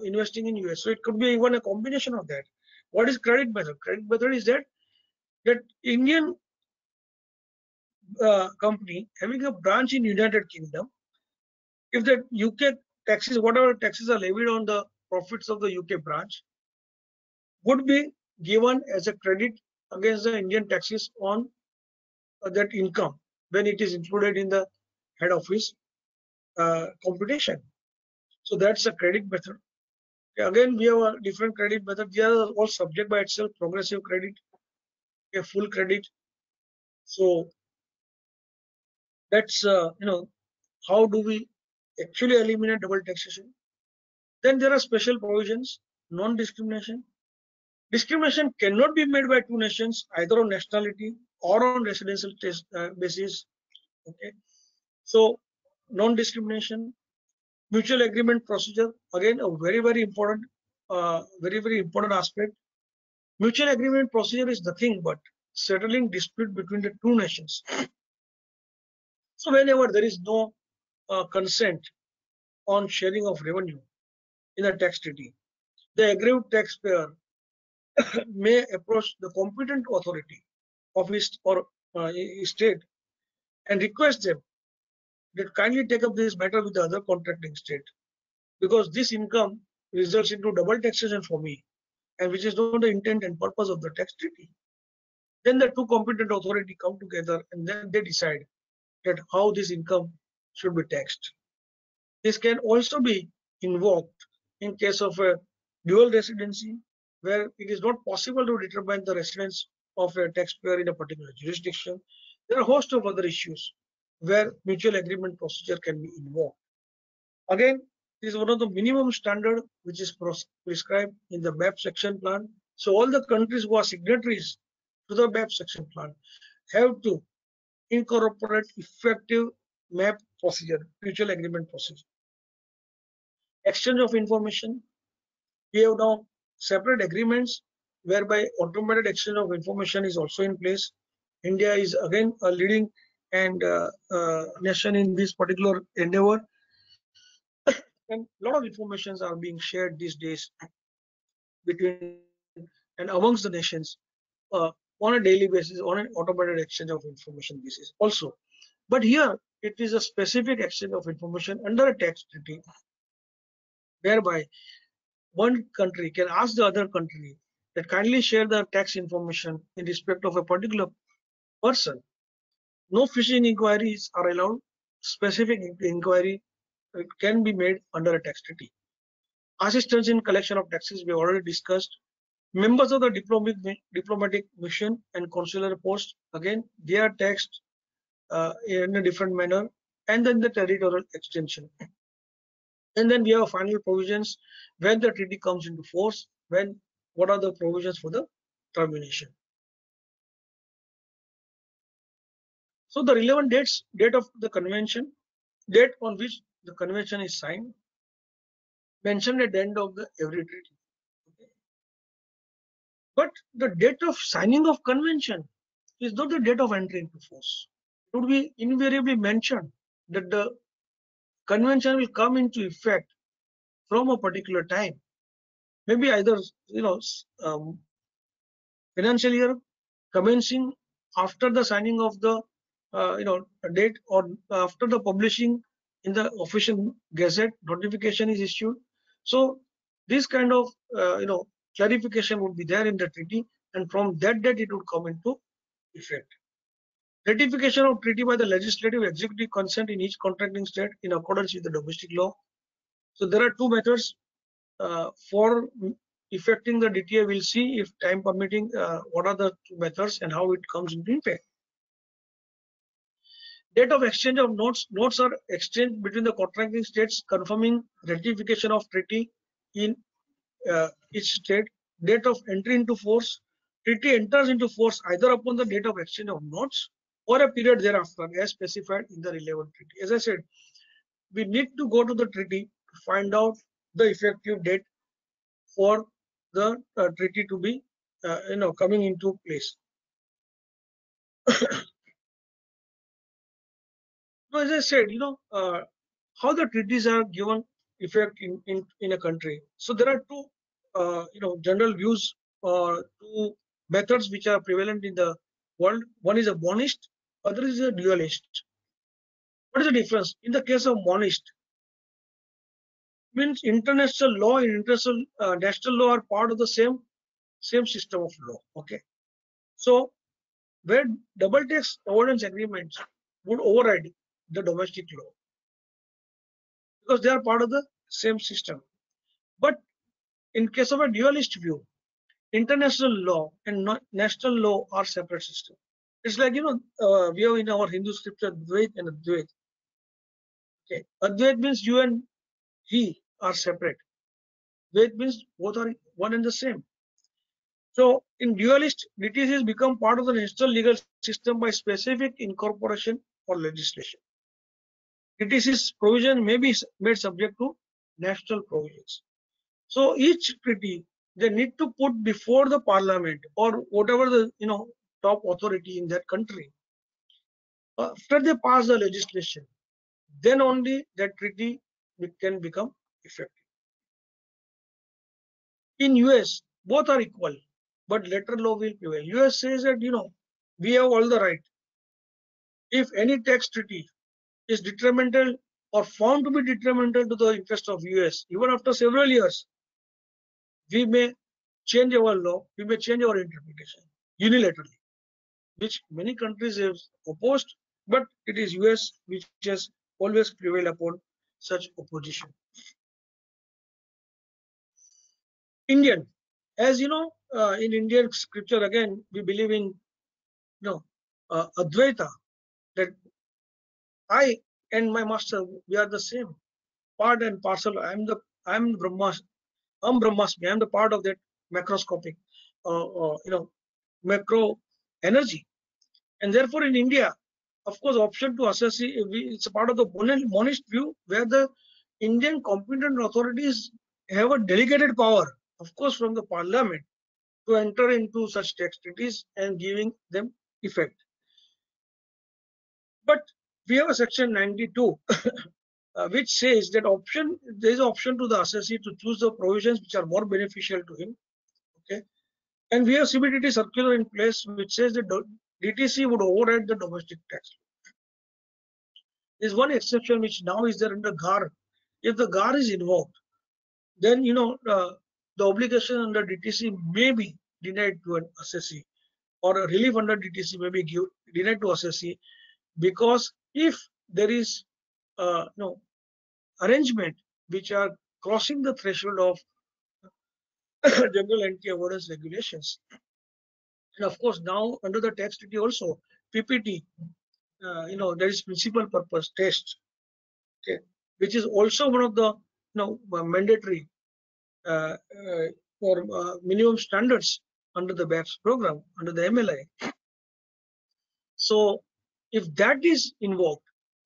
investing in US. So it could be even a combination of that. What is credit method? Credit method is that Indian company having a branch in United Kingdom, if the UK taxes, whatever taxes are levied on the profits of the UK branch, would be given as a credit against the Indian taxes on that income when it is included in the head office computation. So that's a credit method. Again, we have a different credit method. They are all subject by itself: progressive credit, a full credit. So that's how do we actually eliminate double taxation? Then there are special provisions: non-discrimination. Discrimination cannot be made by two nations either on nationality or on residential basis. Okay, so non-discrimination, mutual agreement procedure, again a very important, very important aspect. Mutual agreement procedure is nothing but settling dispute between the two nations. So whenever there is no consent on sharing of revenue in a tax treaty, the aggrieved taxpayer may approach the competent authority of his or state and request them that kindly take up this matter with the other contracting state, because this income results into double taxation for me, and which is not the intent and purpose of the tax treaty. Then the two competent authority come together and then they decide that how this income should be taxed. This can also be invoked in case of a dual residency, where it is not possible to determine the residence of a taxpayer in a particular jurisdiction. There are a host of other issues where mutual agreement procedure can be invoked. Again, this is one of the minimum standard which is prescribed in the BEPS action plan. So all the countries who are signatories to the BEPS action plan have to incorporate effective MAP procedure, mutual agreement procedure. Exchange of information. We have now separate agreements whereby automated exchange of information is also in place. India is again a leading and nation in this particular endeavor. And a lot of informations are being shared these days between and amongst the nations on a daily basis, on an automated exchange of information basis also. But here it is a specific exchange of information under a tax treaty, whereby one country can ask the other country that kindly share the tax information in respect of a particular person. No fishing inquiries are allowed. Specific inquiry can be made under a tax treaty. Assistance in collection of taxes, we already discussed. Members of the diplomatic mission and consular post, again, they are taxed in a different manner, and then the territorial extension. And then we have final provisions when the treaty comes into force, what are the provisions for the termination. So the relevant date of the convention, date on which the convention is signed, mentioned at the end of every treaty. Okay. But the date of signing of convention is not the date of entry into force. It would be invariably mentioned that the convention will come into effect from a particular time, maybe either financial year commencing after the signing of the date, or after the publishing in the official gazette notification is issued. So this kind of clarification would be there in the treaty, and from that date it would come into effect. Ratification of treaty by the legislative executive consent in each contracting state in accordance with the domestic law. So there are two methods for effecting the DTA. We'll see, if time permitting, what are the two methods and how it comes into effect. Date of exchange of notes. Notes are exchanged between the contracting states confirming ratification of treaty in each state. Date of entry into force. Treaty enters into force either upon the date of exchange of notes or a period thereafter as specified in the relevant treaty. As I said, we need to go to the treaty to find out the effective date for the treaty to be coming into place. So as I said, how the treaties are given effect in a country. So there are two general views or two methods which are prevalent in the world. One is a monist, other is a dualist. What is the difference? In the case of monist, means international law and international national law are part of the same system of law. Okay, so where double tax avoidance agreements would override the domestic law because they are part of the same system. But in case of a dualist view, international law and national law are separate systems. It's like we have in our Hindu scripture Dvait and Advait. Okay, Advait means you and he are separate. Dvait means both are one and the same. So in dualist, DTCs become part of the national legal system by specific incorporation or legislation. DTC's provision may be made subject to national provisions. So each treaty they need to put before the parliament or whatever the top authority in that country. After they pass the legislation, then only that treaty can become effective. In US, both are equal, but lateral law will prevail. US says that we have all the right. If any tax treaty is detrimental or found to be detrimental to the interest of US, even after several years, we may change our law, we may change our interpretation unilaterally, which many countries have opposed, but it is US which has always prevailed upon such opposition. Indian, as you know, in Indian scripture again, we believe in Advaita, that I and my master, we are the same, part and parcel. I'm Brahmasmi, I'm the part of that macroscopic, macro energy. And therefore in India, of course, option to assess it's a part of the monist view where the Indian competent authorities have a delegated power, of course, from the parliament to enter into such tax treaties and giving them effect. But we have a section 92 which says that there is option to the assessee to choose the provisions which are more beneficial to him. Okay, and we have CBDT circular in place which says that DTC would override the domestic tax. There is one exception which now is there under GAR. If the GAR is invoked, then the obligation under DTC may be denied to an assessee, or a relief under DTC may be denied to assessee, because if there is arrangement which are crossing the threshold of general anti-avoidance regulations. And of course, now under the tax treaty also, PPT, there is principal purpose test, okay, which is also one of the mandatory or minimum standards under the BAPS program, under the MLI. So if that is invoked,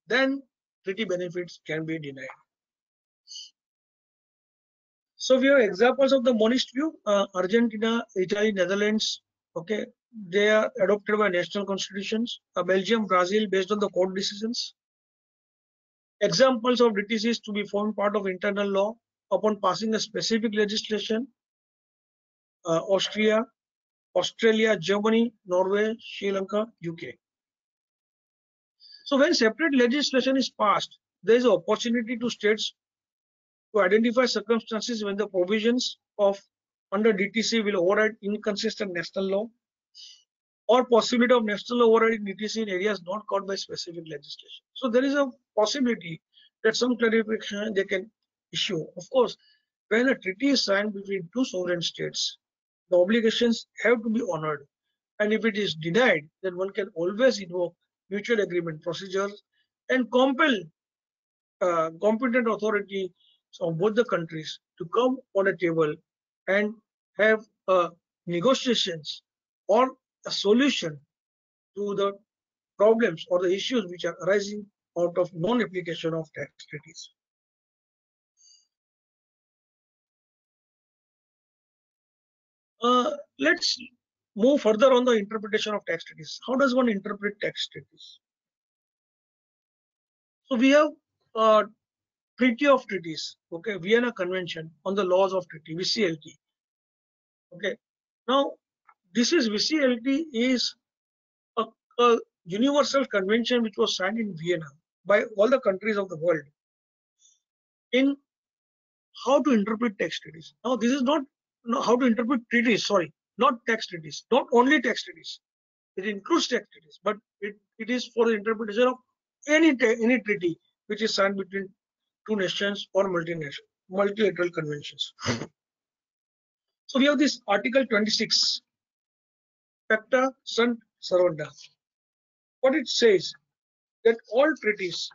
then treaty benefits can be denied. So we have examples of the monist view. Argentina, Italy, Netherlands, okay, they are adopted by national constitutions. Belgium, Brazil, based on the court decisions. Examples of DTCs to be formed part of internal law upon passing a specific legislation. Austria, Australia, Germany, Norway, Sri Lanka, UK. So when separate legislation is passed, there is an opportunity to states to identify circumstances when the provisions of under DTC will override inconsistent national law, or possibility of national overriding DTC in areas not covered by specific legislation. So there is a possibility that some clarification they can issue. Of course, when a treaty is signed between two sovereign states, the obligations have to be honored. And if it is denied, then one can always invoke mutual agreement procedures and compel competent authority of both the countries to come on a table and have negotiations or a solution to the problems or the issues which are arising out of non-application of tax treaties. Let's move further on the interpretation of tax treaties. How does one interpret tax treaties? So we have Treaty of Treaties, okay, Vienna Convention on the Laws of Treaty, VCLT. Okay, now this is VCLT is a universal convention which was signed in Vienna by all the countries of the world in how to interpret tax treaties. Now this is not how to interpret treaties, sorry, not tax treaties, not only tax treaties. It includes tax treaties, but it is for the interpretation of any treaty which is signed between two nations or multilateral conventions. So we have this Article 26, Pacta Sunt Servanda. What it says that all treaties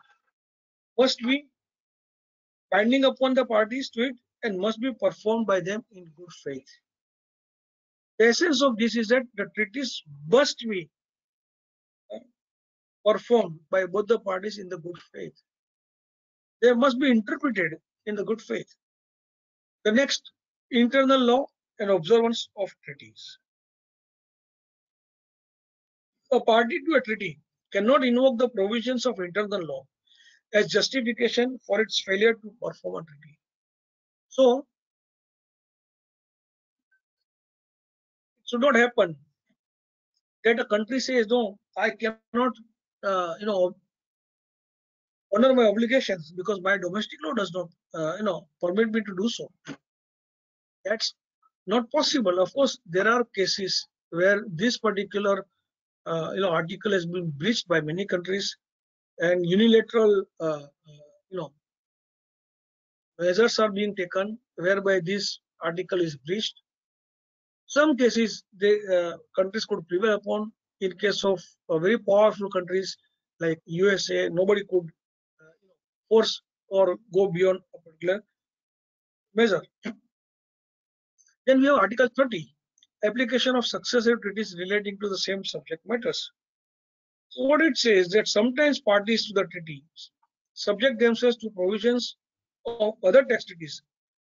must be binding upon the parties to it and must be performed by them in good faith. The essence of this is that the treaties must be performed by both the parties in the good faith. They must be interpreted in the good faith. The next, internal law and observance of treaties. A party to a treaty cannot invoke the provisions of internal law as justification for its failure to perform a treaty. So, it should not happen that a country says, no, I cannot, honor my obligations because my domestic law does not, permit me to do so. That's not possible. Of course, there are cases where this particular, article has been breached by many countries, and unilateral, measures are being taken whereby this article is breached. Some cases the countries could prevail upon. In case of very powerful countries like USA, nobody could force or go beyond a particular measure. Then we have Article 30, application of successive treaties relating to the same subject matters. So what it says that sometimes parties to the treaty subject themselves to provisions of other tax treaties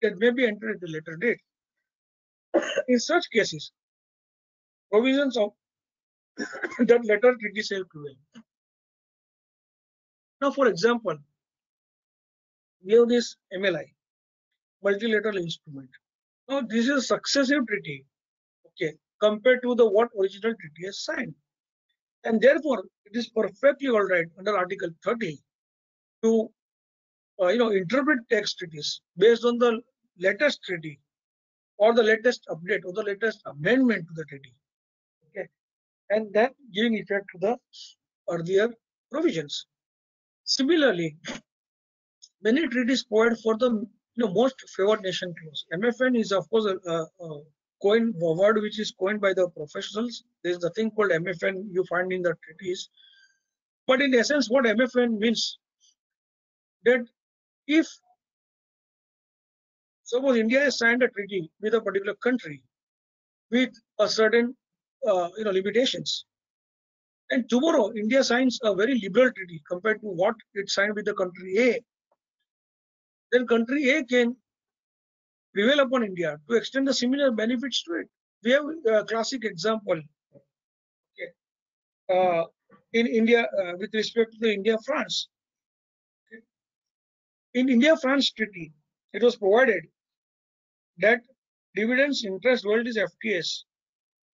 that may be entered at a later date. In such cases, provisions of that later treaty shall prevail. Now, for example, we have this MLI, multilateral instrument. Now, this is a successive treaty, okay, compared to the what original treaty has signed, and therefore it is perfectly all right under Article 30 to interpret tax treaties based on the latest treaty or the latest update or the latest amendment to the treaty, okay, and then giving effect to the earlier provisions. Similarly, many treaties provide for the most favored nation clause. MFN is of course a word which is coined by the professionals. There is nothing called MFN you find in the treaties, but in essence, what MFN means that if suppose India has signed a treaty with a particular country with a certain limitations, and tomorrow India signs a very liberal treaty compared to what it signed with the country A, then country A can prevail upon India to extend the similar benefits to it. We have a classic example, okay, in India with respect to the India-France. Okay. In India-France treaty, it was provided that dividends interest royalties FTS,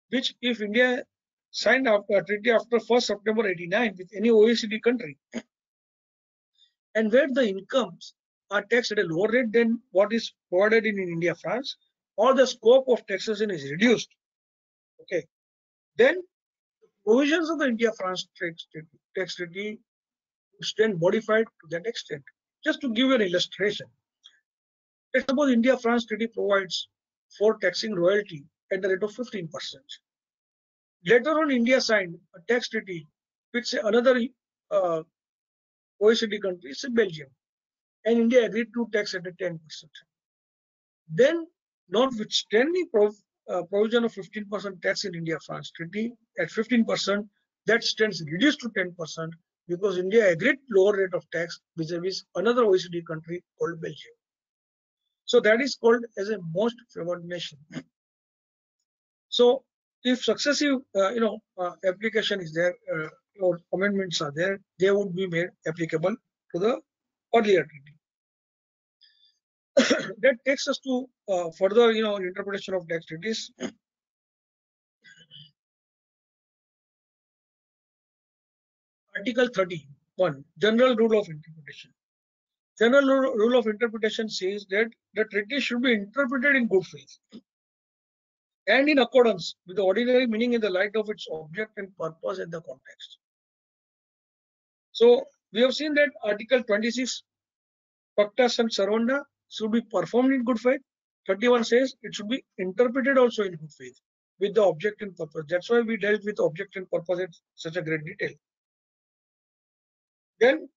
which if India signed a treaty after 1st September 89 with any OECD country, and where the incomes are taxed at a lower rate than what is provided in India-France, or the scope of taxation is reduced, okay, then the provisions of the India-France tax treaty stand modified to that extent. Just to give you an illustration, let's suppose India-France treaty provides for taxing royalty at the rate of 15%. Later on, India signed a tax treaty with say, another OECD country, say Belgium, and India agreed to tax at a 10%. Then, notwithstanding provision of 15% tax in India-France treaty at 15%, that stands reduced to 10%, because India agreed lower rate of tax vis-a-vis another OECD country called Belgium. So that is called as a most favored nation. So if successive application is there or amendments are there, they would be made applicable to the earlier treaty. That takes us to further interpretation of tax treaties. Article 31, general rule of interpretation. General rule of interpretation says that the treaty should be interpreted in good faith and in accordance with the ordinary meaning in the light of its object and purpose and the context. So we have seen that Article 26, Pacta sunt servanda, should be performed in good faith. 31 says it should be interpreted also in good faith with the object and purpose. That's why we dealt with object and purpose in such a great detail. Then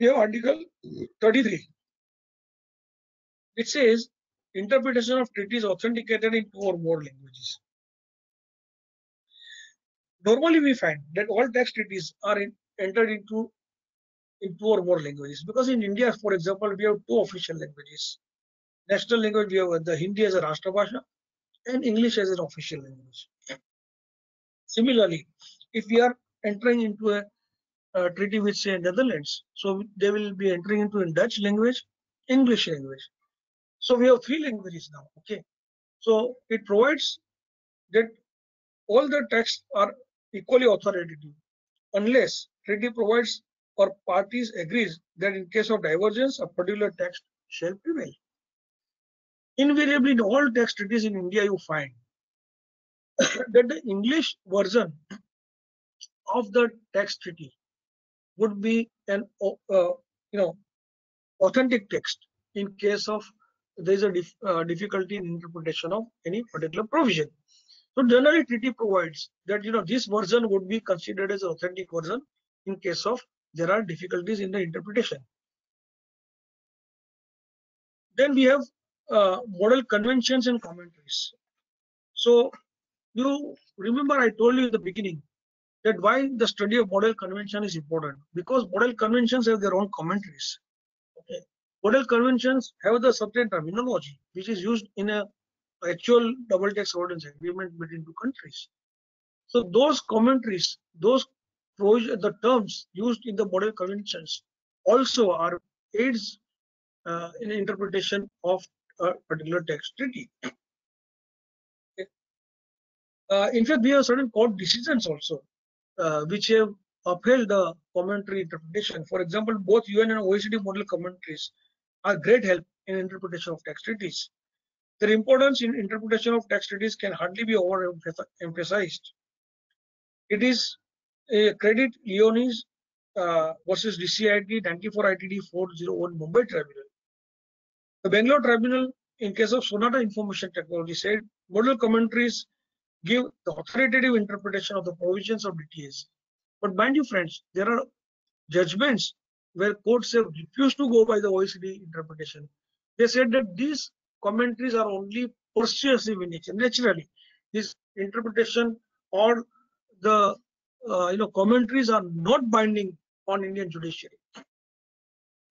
we have Article 33. It says interpretation of treaties authenticated in 2 or more languages. Normally, we find that all tax treaties are entered into in 2 or more languages, because in India, for example, we have 2 official languages. National language, we have the Hindi as a Rashtra Bhasha and English as an official language. Similarly, if we are entering into a treaty with, say, Netherlands, so they will be entering into in Dutch language, English language. So we have 3 languages now. Okay, so it provides that all the texts are equally authoritative unless treaty provides or parties agrees that in case of divergence, a particular text shall prevail. Invariably, in all tax treaties in India, you find that the English version of the tax treaty would be an authentic text in case of there is a difficulty in interpretation of any particular provision. So generally, treaty provides that this version would be considered as authentic version in case of there are difficulties in the interpretation. Then we have model conventions and commentaries. So you remember I told you in the beginning that why the study of model convention is important, because model conventions have their own commentaries. Okay. Model conventions have the certain terminology which is used in a actual double tax avoidance agreement between 2 countries. So those commentaries, the terms used in the model conventions also are aids in interpretation of a particular tax treaty. Okay. In fact, we have certain court decisions also which have upheld the commentary interpretation. For example, both UN and OECD model commentaries are great help in interpretation of tax treaties. Their importance in interpretation of tax treaties can hardly be overemphasized. It is a credit Leonis versus DCIT 94 ITD 401 Mumbai Tribunal. The Bangalore Tribunal, in case of Sonata Information Technology, said model commentaries give the authoritative interpretation of the provisions of DTAs. But mind you, friends, there are judgments where courts have refused to go by the OECD interpretation. They said that these commentaries are only persuasive in nature. Naturally, this interpretation or the commentaries are not binding on Indian judiciary,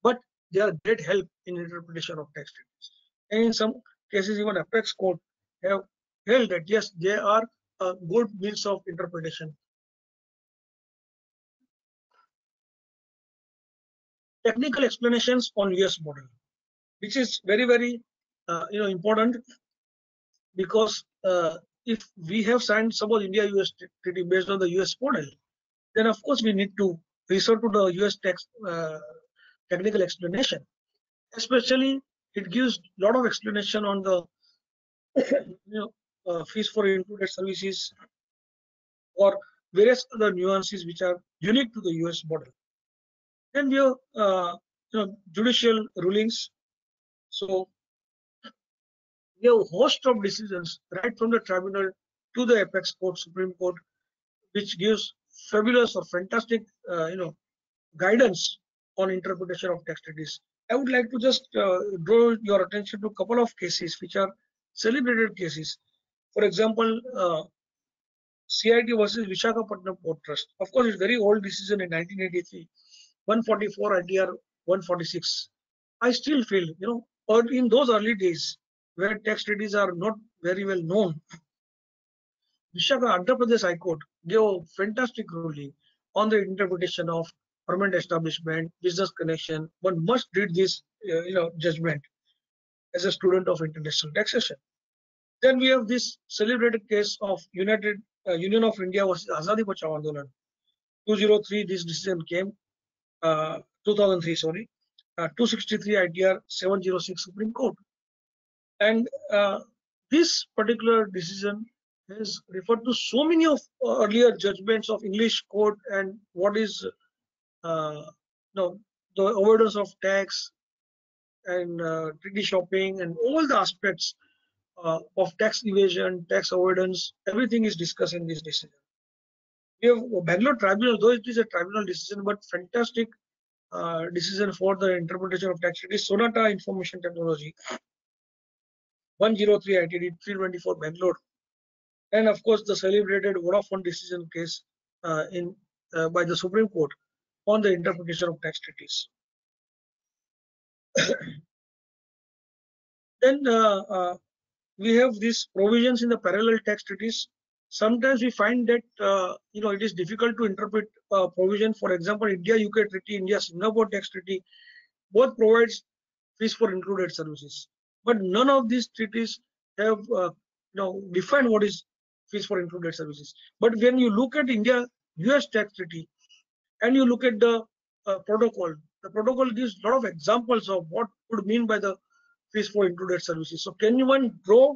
but they are great help in interpretation of tax treaties. And in some cases, even apex court have held that yes, they are a good means of interpretation. Technical explanations on US model, which is very, very important, because if we have signed suppose India-US treaty based on the US model, then of course we need to resort to the US technical explanation. Especially, it gives a lot of explanation on the fees for included services or various other nuances which are unique to the US model. Then we have judicial rulings. So we have a host of decisions right from the tribunal to the apex court, Supreme Court, which gives fabulous or fantastic guidance on interpretation of tax treaties. I would like to just draw your attention to a couple of cases which are celebrated cases. For example, CIT versus Visakhapatnam Port Trust. Of course, it's very old decision in 1983, 144 ITR 146. I still feel, or in those early days where tax treaties are not very well known, Andhra Pradesh High Court gave a fantastic ruling on the interpretation of permanent establishment, business connection. One must read this, judgment as a student of international taxation. Then we have this celebrated case of Union of India versus Azadi Bachao Andolan. 203, this decision came, 2003, sorry, 263 ITR 706 Supreme Court. And this particular decision has referred to so many of earlier judgments of English court and what is the avoidance of tax and treaty shopping and all the aspects of tax evasion, tax avoidance, everything is discussed in this decision. We have Bangalore Tribunal, though it is a tribunal decision, but fantastic decision for the interpretation of tax treaties. Sonata Information Technology, 103 ITD 324 Bangalore, and of course the celebrated Vodafone decision case by the Supreme Court on the interpretation of tax treaties. Then we have these provisions in the parallel tax treaties. Sometimes we find that it is difficult to interpret provision. For example, India-UK treaty, India-Singapore tax treaty, both provides fees for included services. But none of these treaties have defined what is fees for included services. But when you look at India-US tax treaty and you look at the protocol, the protocol gives a lot of examples of what would mean by the fees for included services. So can one draw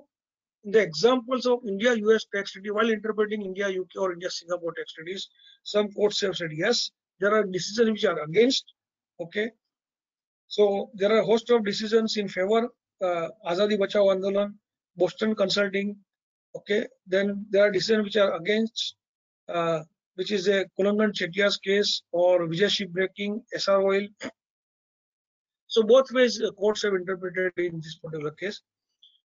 the examples of India-US tax treaty while interpreting India-UK or India-Singapore tax treaties? Some courts have said yes. There are decisions which are against. Okay. So there are a host of decisions in favor. Azadi Bachao Andolan, Boston Consulting. Okay. Then there are decisions which are against, which is a Kulangan Chettiar's case or Vijay Shipbreaking, SR Oil. So both ways courts have interpreted in this particular case.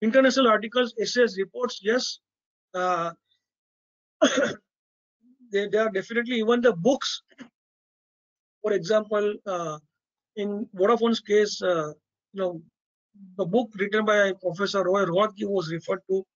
International articles, essays, reports, yes. They are definitely, even the books. For example, in Vodafone's case, the book written by Professor Roy Rohatgi was referred to.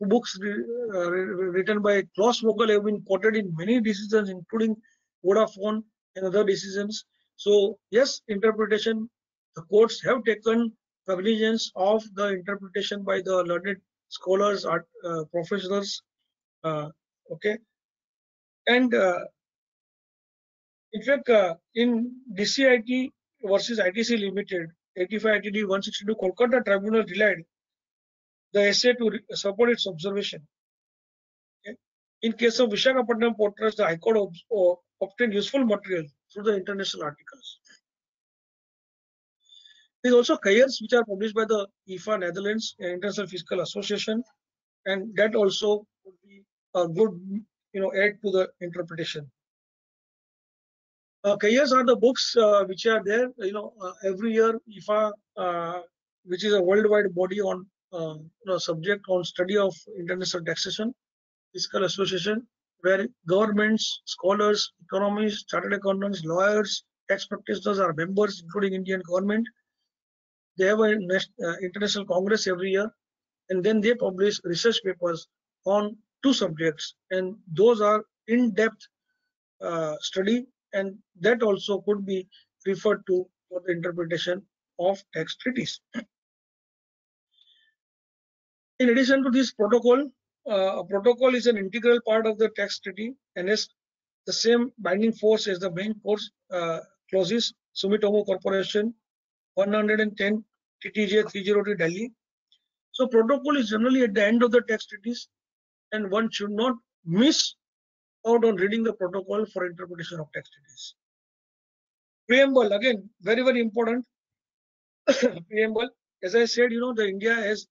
Books written by Klaus Vogel have been quoted in many decisions, including Vodafone and other decisions. So yes, interpretation, the courts have taken cognizance of the interpretation by the learned scholars, professors. Okay, and in fact, in DCIT versus ITC Limited, 85 ITD 162, Kolkata Tribunal relied the essay to support its observation. Okay. In case of Visakhapatnam Port Trust, the High Court obtained useful material through the international articles. There is also cahiers which are published by the IFA Netherlands, International Fiscal Association, and that also would be a good aid to the interpretation. Cahiers are the books which are there. Every year IFA, which is a worldwide body on subject on study of international taxation, Fiscal Association, where governments, scholars, economists, chartered accountants, lawyers, tax practitioners are members, including Indian government. They have an international congress every year, and then they publish research papers on 2 subjects, and those are in-depth study, and that also could be referred to for the interpretation of tax treaties. In addition to this protocol, a protocol is an integral part of the tax treaty and has the same binding force as the main force clauses. Sumitomo Corporation 110 TTJ 303 Delhi. So protocol is generally at the end of the tax treaties, and one should not miss out on reading the protocol for interpretation of tax treaties. Preamble, again, very, very important. Preamble, as I said, the India has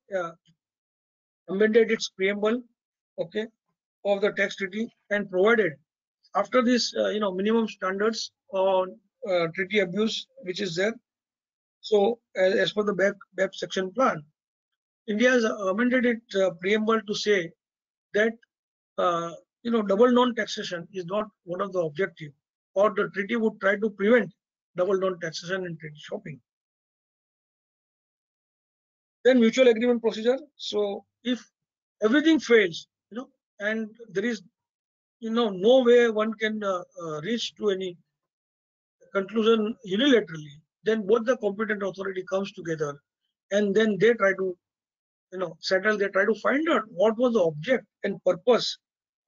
amended its preamble, okay, of the tax treaty and provided after this, minimum standards on treaty abuse, which is there. So as per the BEPS section plan, India has amended its preamble to say that double non-taxation is not one of the objective, or the treaty would try to prevent double non-taxation in treaty shopping. Then mutual agreement procedure. So if everything fails, and there is, no way one can reach to any conclusion unilaterally, then both the competent authority comes together, and then they try to, settle. They try to find out what was the object and purpose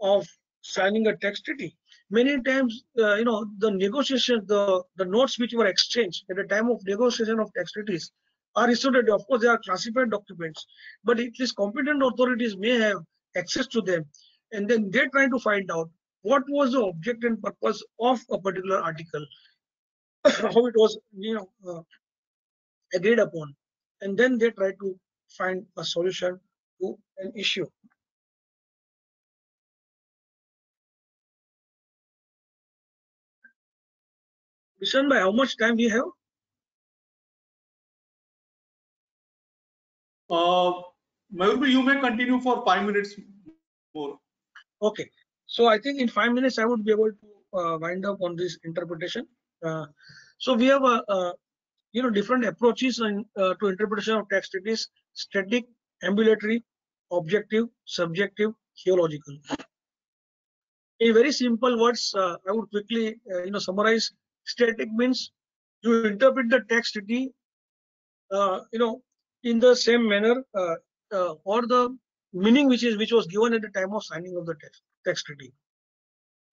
of signing a tax treaty. Many times, the negotiation, the notes which were exchanged at the time of negotiation of tax treaties are issued. Of course, they are classified documents, but at least competent authorities may have access to them, and then they try to find out what was the object and purpose of a particular article, how it was, agreed upon, and then they try to find a solution to an issue. Listen, by how much time we have? Mayur, you may continue for 5 minutes more. Okay, so I think in 5 minutes I would be able to wind up on this interpretation. So we have different approaches to interpretation of tax treaties: static, ambulatory, objective, subjective, theological. In very simple words, I would quickly summarize. Static means you interpret the tax treaty in the same manner, or the meaning which was given at the time of signing of the tax treaty.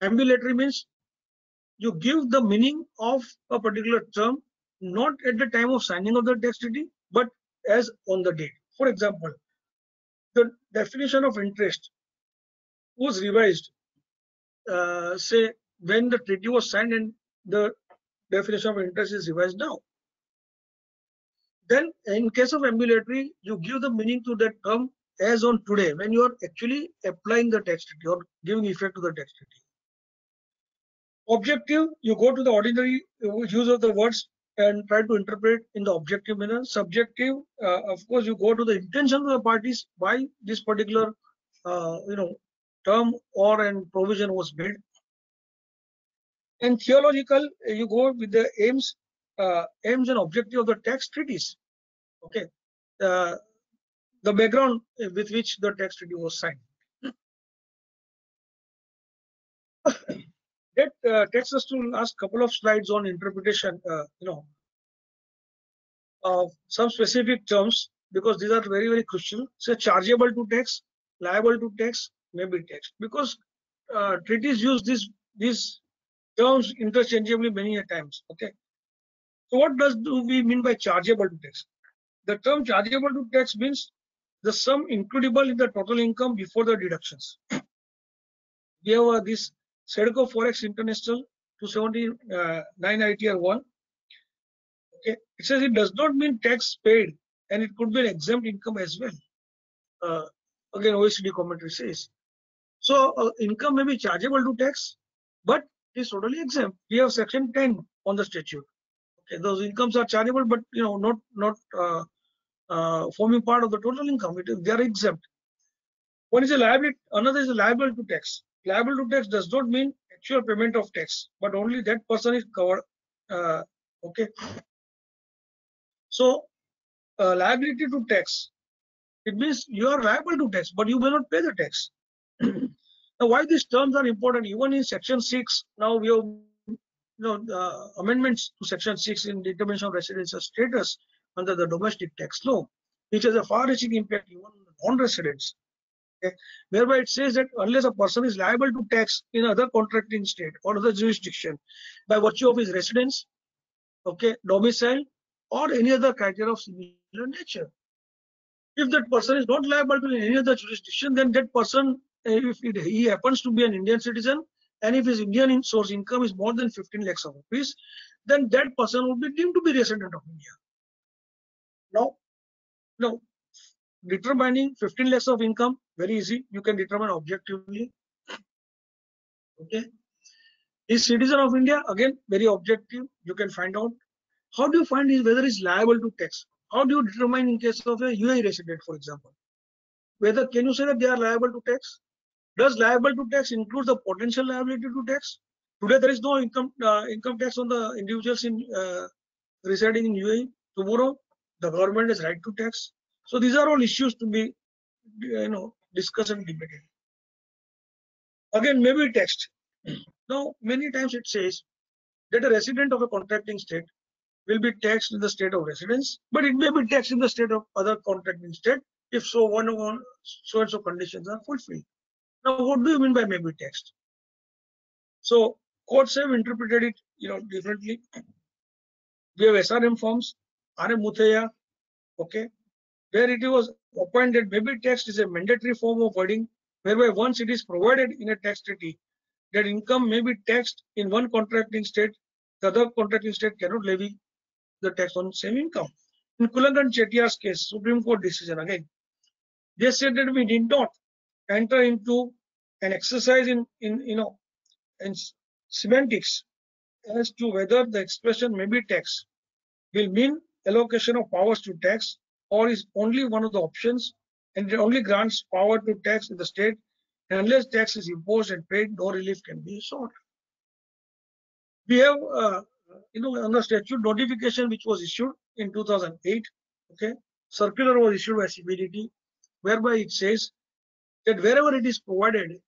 Ambulatory means you give the meaning of a particular term not at the time of signing of the tax treaty, but as on the date. For example, the definition of interest was revised, say when the treaty was signed, and the definition of interest is revised now. Then in case of ambulatory, you give the meaning to that term as on today, when you are actually applying the tax treaty or giving effect to the tax treaty. Objective, you go to the ordinary use of the words and try to interpret in the objective manner. Subjective, of course, you go to the intention of the parties why this particular term or an provision was made. And theological, you go with the aims and objective of the tax treaties. Okay, the background with which the tax treaty was signed. That takes us to last couple of slides on interpretation, of some specific terms, because these are very, very crucial. So chargeable to tax, liable to tax, may be taxed, because treaties use these terms interchangeably many a times. Okay, so what do we mean by chargeable to tax? The term chargeable to tax means the sum includable in the total income before the deductions. We have this SEDCO Forex International 279 ITR 1. Okay, it says it does not mean tax paid, and it could be an exempt income as well. Again, OECD commentary says. So income may be chargeable to tax, but it is totally exempt. We have section 10 on the statute. Okay, those incomes are chargeable, but not forming part of the total income. They are exempt. One is a liability, another is a liable to tax. Liable to tax does not mean actual payment of tax, but only that person is covered. Okay. So liability to tax, it means you are liable to tax, but you may not pay the tax. Now, why these terms are important? Even in section 6, now we have amendments to section 6 in determination of residential status under the domestic tax law, which has a far-reaching impact even on non-residents. Okay, whereby it says that unless a person is liable to tax in other contracting state or other jurisdiction by virtue of his residence, okay, domicile, or any other criteria of similar nature. If that person is not liable to any other jurisdiction, then that person, if he happens to be an Indian citizen, and if his Indian source income is more than 15 lakhs of rupees, then that person would be deemed to be resident of India. Now, determining 15 lakhs of income, very easy. You can determine objectively. Okay. Is citizen of India, again, very objective. You can find out. How do you find whether he's liable to tax? How do you determine in case of a UAE resident, for example? Whether can you say that they are liable to tax? Does liable to tax include the potential liability to tax? Today there is no income tax on the individuals in residing in UAE. Tomorrow the government has right to tax. So these are all issues to be discussed and debated. Again, maybe taxed. Now many times it says that a resident of a contracting state will be taxed in the state of residence, but it may be taxed in the state of other contracting state if so so and so conditions are fulfilled. Now, what do you mean by may be taxed? So courts have interpreted it, differently. We have SRM forms, RM Muthaya, okay, where it was opined that may be taxed is a mandatory form of wording, whereby once it is provided in a tax treaty that income may be taxed in one contracting state, the other contracting state cannot levy the tax on same income. In Kulangan Chettiar's case, Supreme Court decision again, they said that we did not enter into an exercise in semantics as to whether the expression may be tax will mean allocation of powers to tax or is only one of the options, and it only grants power to tax in the state, and unless tax is imposed and paid, no relief can be sought. We have on the statute notification which was issued in 2008, okay, circular was issued by CBDT, whereby it says that wherever it is provided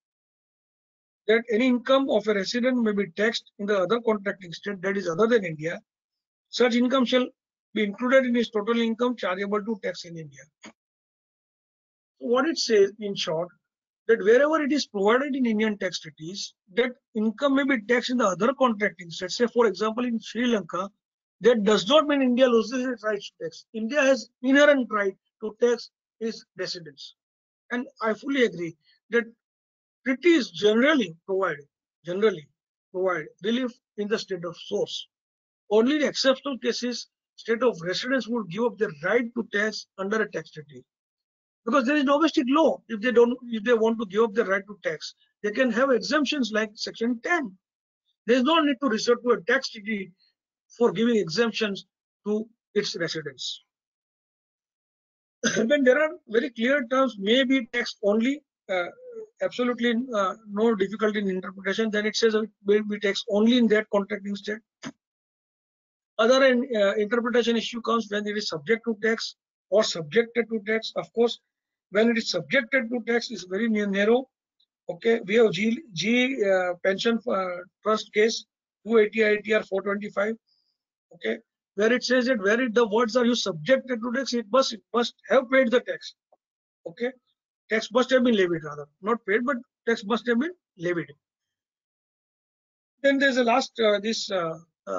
that any income of a resident may be taxed in the other contracting state that is other than India, such income shall be included in his total income chargeable to tax in India. So what it says in short, that wherever it is provided in Indian tax treaties, that income may be taxed in the other contracting states. Say, for example, in Sri Lanka, that does not mean India loses its right to tax. India has inherent right to tax its residents. And I fully agree that treaties generally provide relief in the state of source. Only in exceptional cases, state of residence would give up their right to tax under a tax treaty. Because there is domestic law. If they want to give up their right to tax, they can have exemptions like Section 10. There is no need to resort to a tax treaty for giving exemptions to its residents. When there are very clear terms, may be taxed only, absolutely no difficulty in interpretation, then it says it will be taxed only in that contracting state. Other interpretation issue comes when it is subject to tax or subjected to tax. Of course, when it is subjected to tax is very narrow. Okay, we have G pension trust case 280 ITR 425. Okay, where it says that where the words are used subjected to tax, it must have paid the tax. Okay, tax must have been levied, rather not paid, but tax must have been levied. Then there's a last this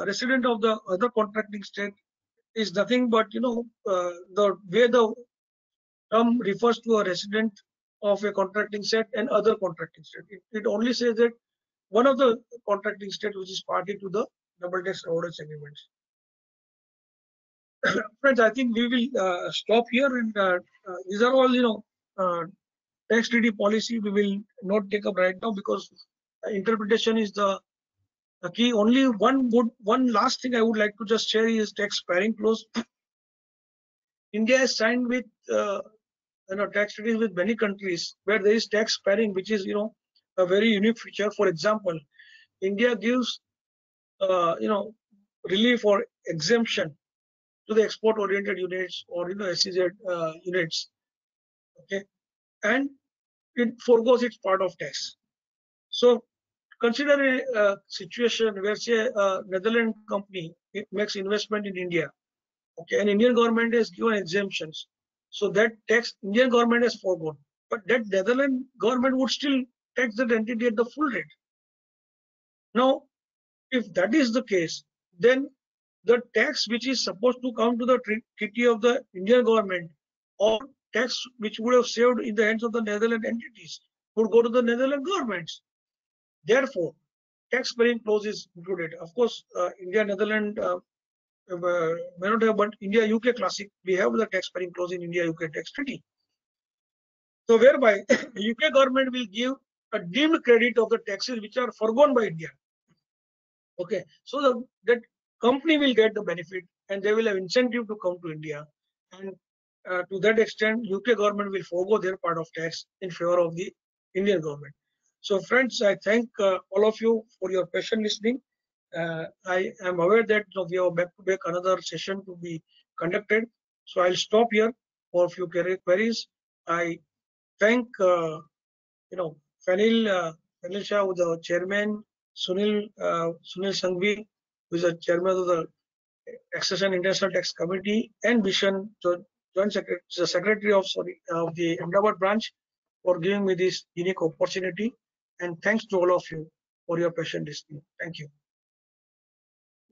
resident of the other contracting state is nothing but the way the term refers to a resident of a contracting state and other contracting state. It only says that one of the contracting state which is party to the double tax avoidance agreements. Friends, I think we will stop here, and these are all tax treaty policy we will not take up right now because interpretation is the key. Only one last thing I would like to just share is tax sparing clause. India has signed with tax treaties with many countries where there is tax sparing, which is a very unique feature. For example, India gives relief or exemption to the export oriented units or SEZ units, okay, and it forgoes its part of tax. So consider a situation where, say, a Netherlands company makes investment in India, okay, and Indian government has given exemptions. So that tax Indian government has forgone, but that Netherlands government would still tax that entity at the full rate. Now, if that is the case, then the tax which is supposed to come to the treaty of the Indian government or tax which would have saved in the hands of the Netherlands entities would go to the Netherlands governments. Therefore, tax sparing clause is included. Of course, India, Netherlands may not have, but India UK classic, we have the tax sparing clause in India UK tax treaty. So whereby UK government will give a deemed credit of the taxes which are forgone by India. Okay, so that company will get the benefit and they will have incentive to come to India, and to that extent UK government will forgo their part of tax in favor of the Indian government. So friends, I thank all of you for your patient listening. I am aware that we have back to back another session to be conducted. So I'll stop here for a few queries. I thank Fanil Shah, who is the chairman, Sunil Sanghvi, who is the chairman of the Taxation International Tax Committee, and Bishan, joint secretary, the secretary of the Ahmedabad branch, for giving me this unique opportunity. And thanks to all of you for your patient listening. Thank you.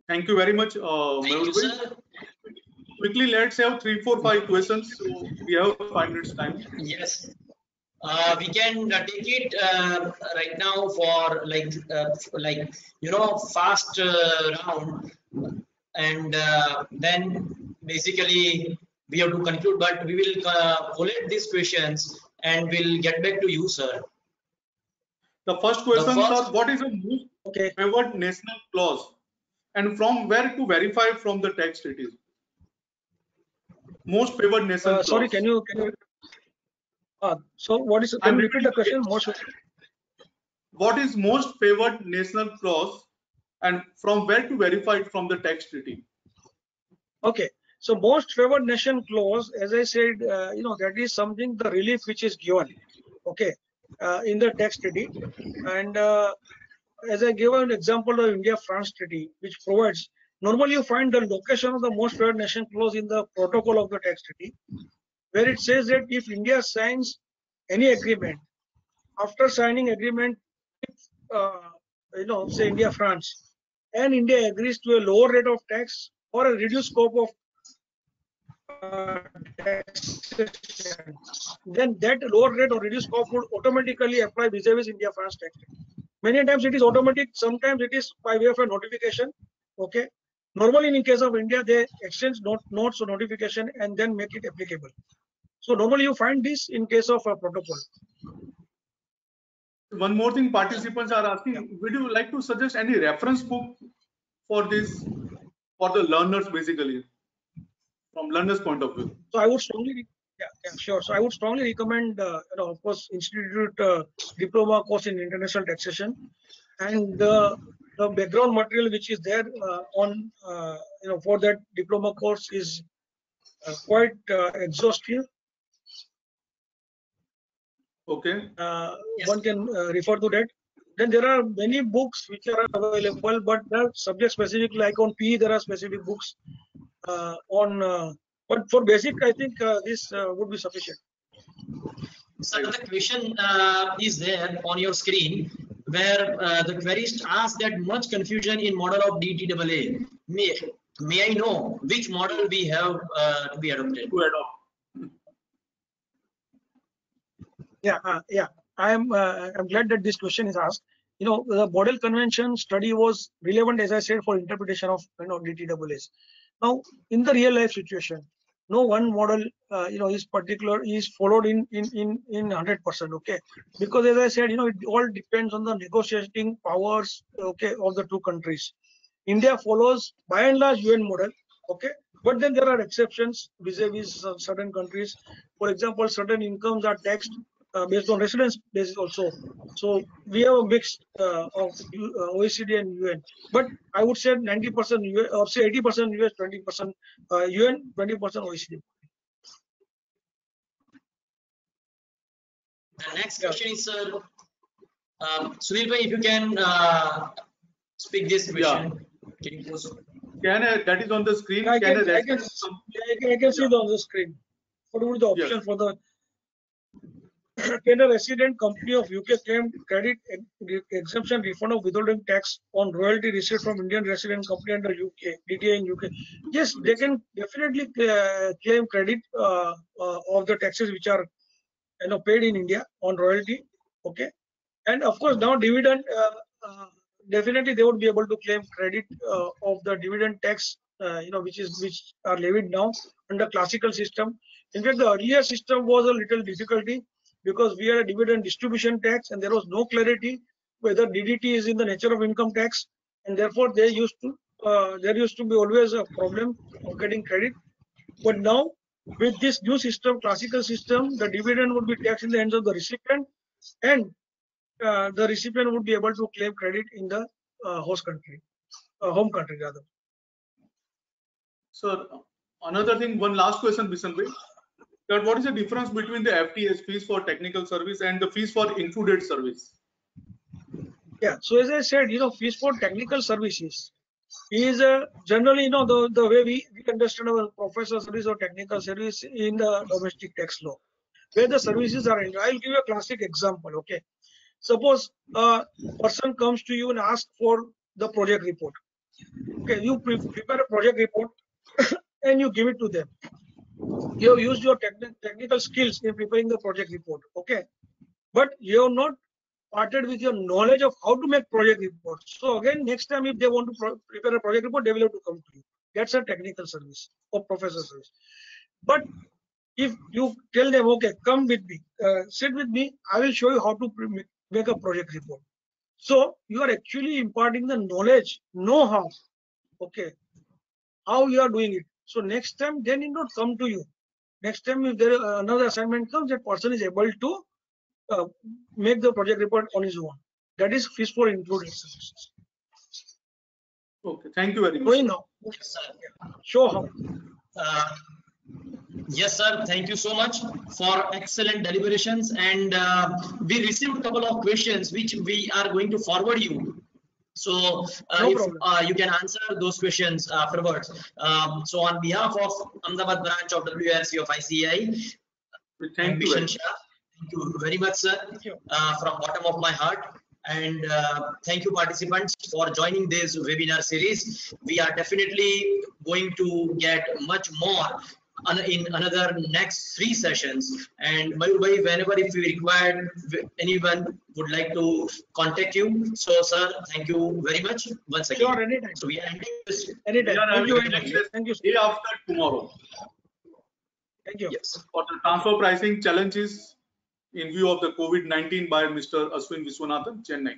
Thank you very much, Thank you, Mehul bhai. sir. Quickly, let's have 3, 4, 5 questions. So we have 5 minutes time. Yes. We can take it right now for fast round, and then basically we have to conclude. But we will collect these questions and we'll get back to you, sir. The first question, first- sir, what is the most Okay. favored national clause, and from where to verify from the tax treaties? Most favored nation clause. Sorry, can you? So what is? Can I'm you repeat the question? What is most favored national clause, and from where to verify it from the tax treaty? Okay. So most favored nation clause, as I said, that is something, the relief which is given, okay, in the tax treaty. And as I gave an example of India-France treaty, which provides, normally you find the location of the most favored nation clause in the protocol of the tax treaty, where it says that if India signs any agreement, after signing agreement with, say India-France, and India agrees to a lower rate of tax or a reduced scope of taxation, then that lower rate or reduced scope would automatically apply vis-a-vis India-France tax. Many times it is automatic, sometimes it is by way of a notification. Okay. Normally, in case of India, they exchange notes or notification and then make it applicable. So normally you find this in case of a protocol. One more thing, participants are asking, would you like to suggest any reference book for this, for the learners, basically, from learners' point of view? So I would strongly, sure. So I would strongly recommend, of course, Institute Diploma course in International Taxation, and the background material which is there on, for that diploma course is quite exhaustive. Okay. Yes. One can refer to that. Then there are many books which are available, but they are subject specific. Like on PE, there are specific books but for basic, I think this would be sufficient. So the question is there on your screen, where the querist asks that much confusion in model of DTAA. May I know which model we have to be adopted? To adopt. I'm glad that this question is asked. The model convention study was relevant, as I said, for interpretation of DTAAs. Now, in the real life situation, no one model is followed in 100%. Okay, because as I said, it all depends on the negotiating powers, okay, of the two countries. India follows by and large UN model, okay, but then there are exceptions vis-a-vis certain countries. For example, certain incomes are taxed based on residence basis also. So we have a mix of OECD and UN. But I would say 90% US, or say 80% US, 20% UN, 20% OECD. The next question is, Sunil bhai, if you can speak this question. Can you post? That is on the screen. I can see it on the screen. What would be the option for the can a resident company of UK claim credit exemption refund of withholding tax on royalty received from Indian resident company under UK DTA in UK? Yes, they can definitely claim credit of the taxes which are paid in India on royalty. Okay, and of course now dividend definitely they would be able to claim credit of the dividend tax which are levied now under classical system. In fact, the earlier system was a little difficulty, because we had a dividend distribution tax and there was no clarity whether DDT is in the nature of income tax, and therefore there used to be always a problem of getting credit. But now with this new system, classical system, the dividend would be taxed in the hands of the recipient, and the recipient would be able to claim credit in the host country, home country rather. Sir, another thing, one last question, Bishan bhai, that what is the difference between the FTS, fees for technical service, and the fees for included service? Yeah, so as I said, fees for technical services is generally, the way we understand our professional service or technical service in the domestic tax law, where the services are. I'll give you a classic example. Okay, suppose a person comes to you and asks for the project report. Okay, you prepare a project report and you give it to them. You have used your technical skills in preparing the project report. Okay, but you have not parted with your knowledge of how to make project reports. So again, next time if they want to prepare a project report, they will have to come to you. That's a technical service or professional service. But if you tell them, okay, come with me, sit with me, I will show you how to make a project report. So you are actually imparting the knowledge, know-how, okay, how you are doing it. So next time they need not come to you. Next time if there another assignment comes, that person is able to make the project report on his own. That is fees for included services. Okay, thank you very much. Going now, Yes, sir. show how. Yes, sir. Thank you so much for excellent deliberations. And we received a couple of questions which we are going to forward you. So No if problem. you can answer those questions afterwards. So on behalf of Ahmedabad branch of WRC of ICAI, Thank you very Bishan much. Shah, thank you very much, sir, Thank you. from bottom of my heart. And thank you, participants, for joining this webinar series. We are definitely going to get much more in another next 3 sessions. And Mayur bhai, whenever if we require, anyone would like to contact you. So, sir, thank you very much once again. Sure, anytime. So we are ending this. Anytime. We are Thank you having very much. next Thank you. day after tomorrow Thank you. Yes. for the transfer pricing challenges in view of the COVID-19 by Mr. Ashwin Viswanathan, Chennai.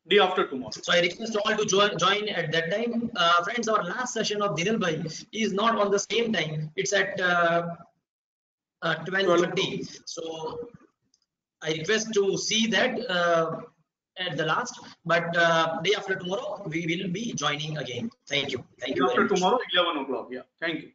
Day after tomorrow. So I request all to join at that time. Friends, our last session of Dinal Bhai is not on the same time. It's at 12:30. So I request to see that at the last. But day after tomorrow, we will be joining again. Thank you. Thank Day you very after much. tomorrow, 11 o'clock. Yeah, thank you.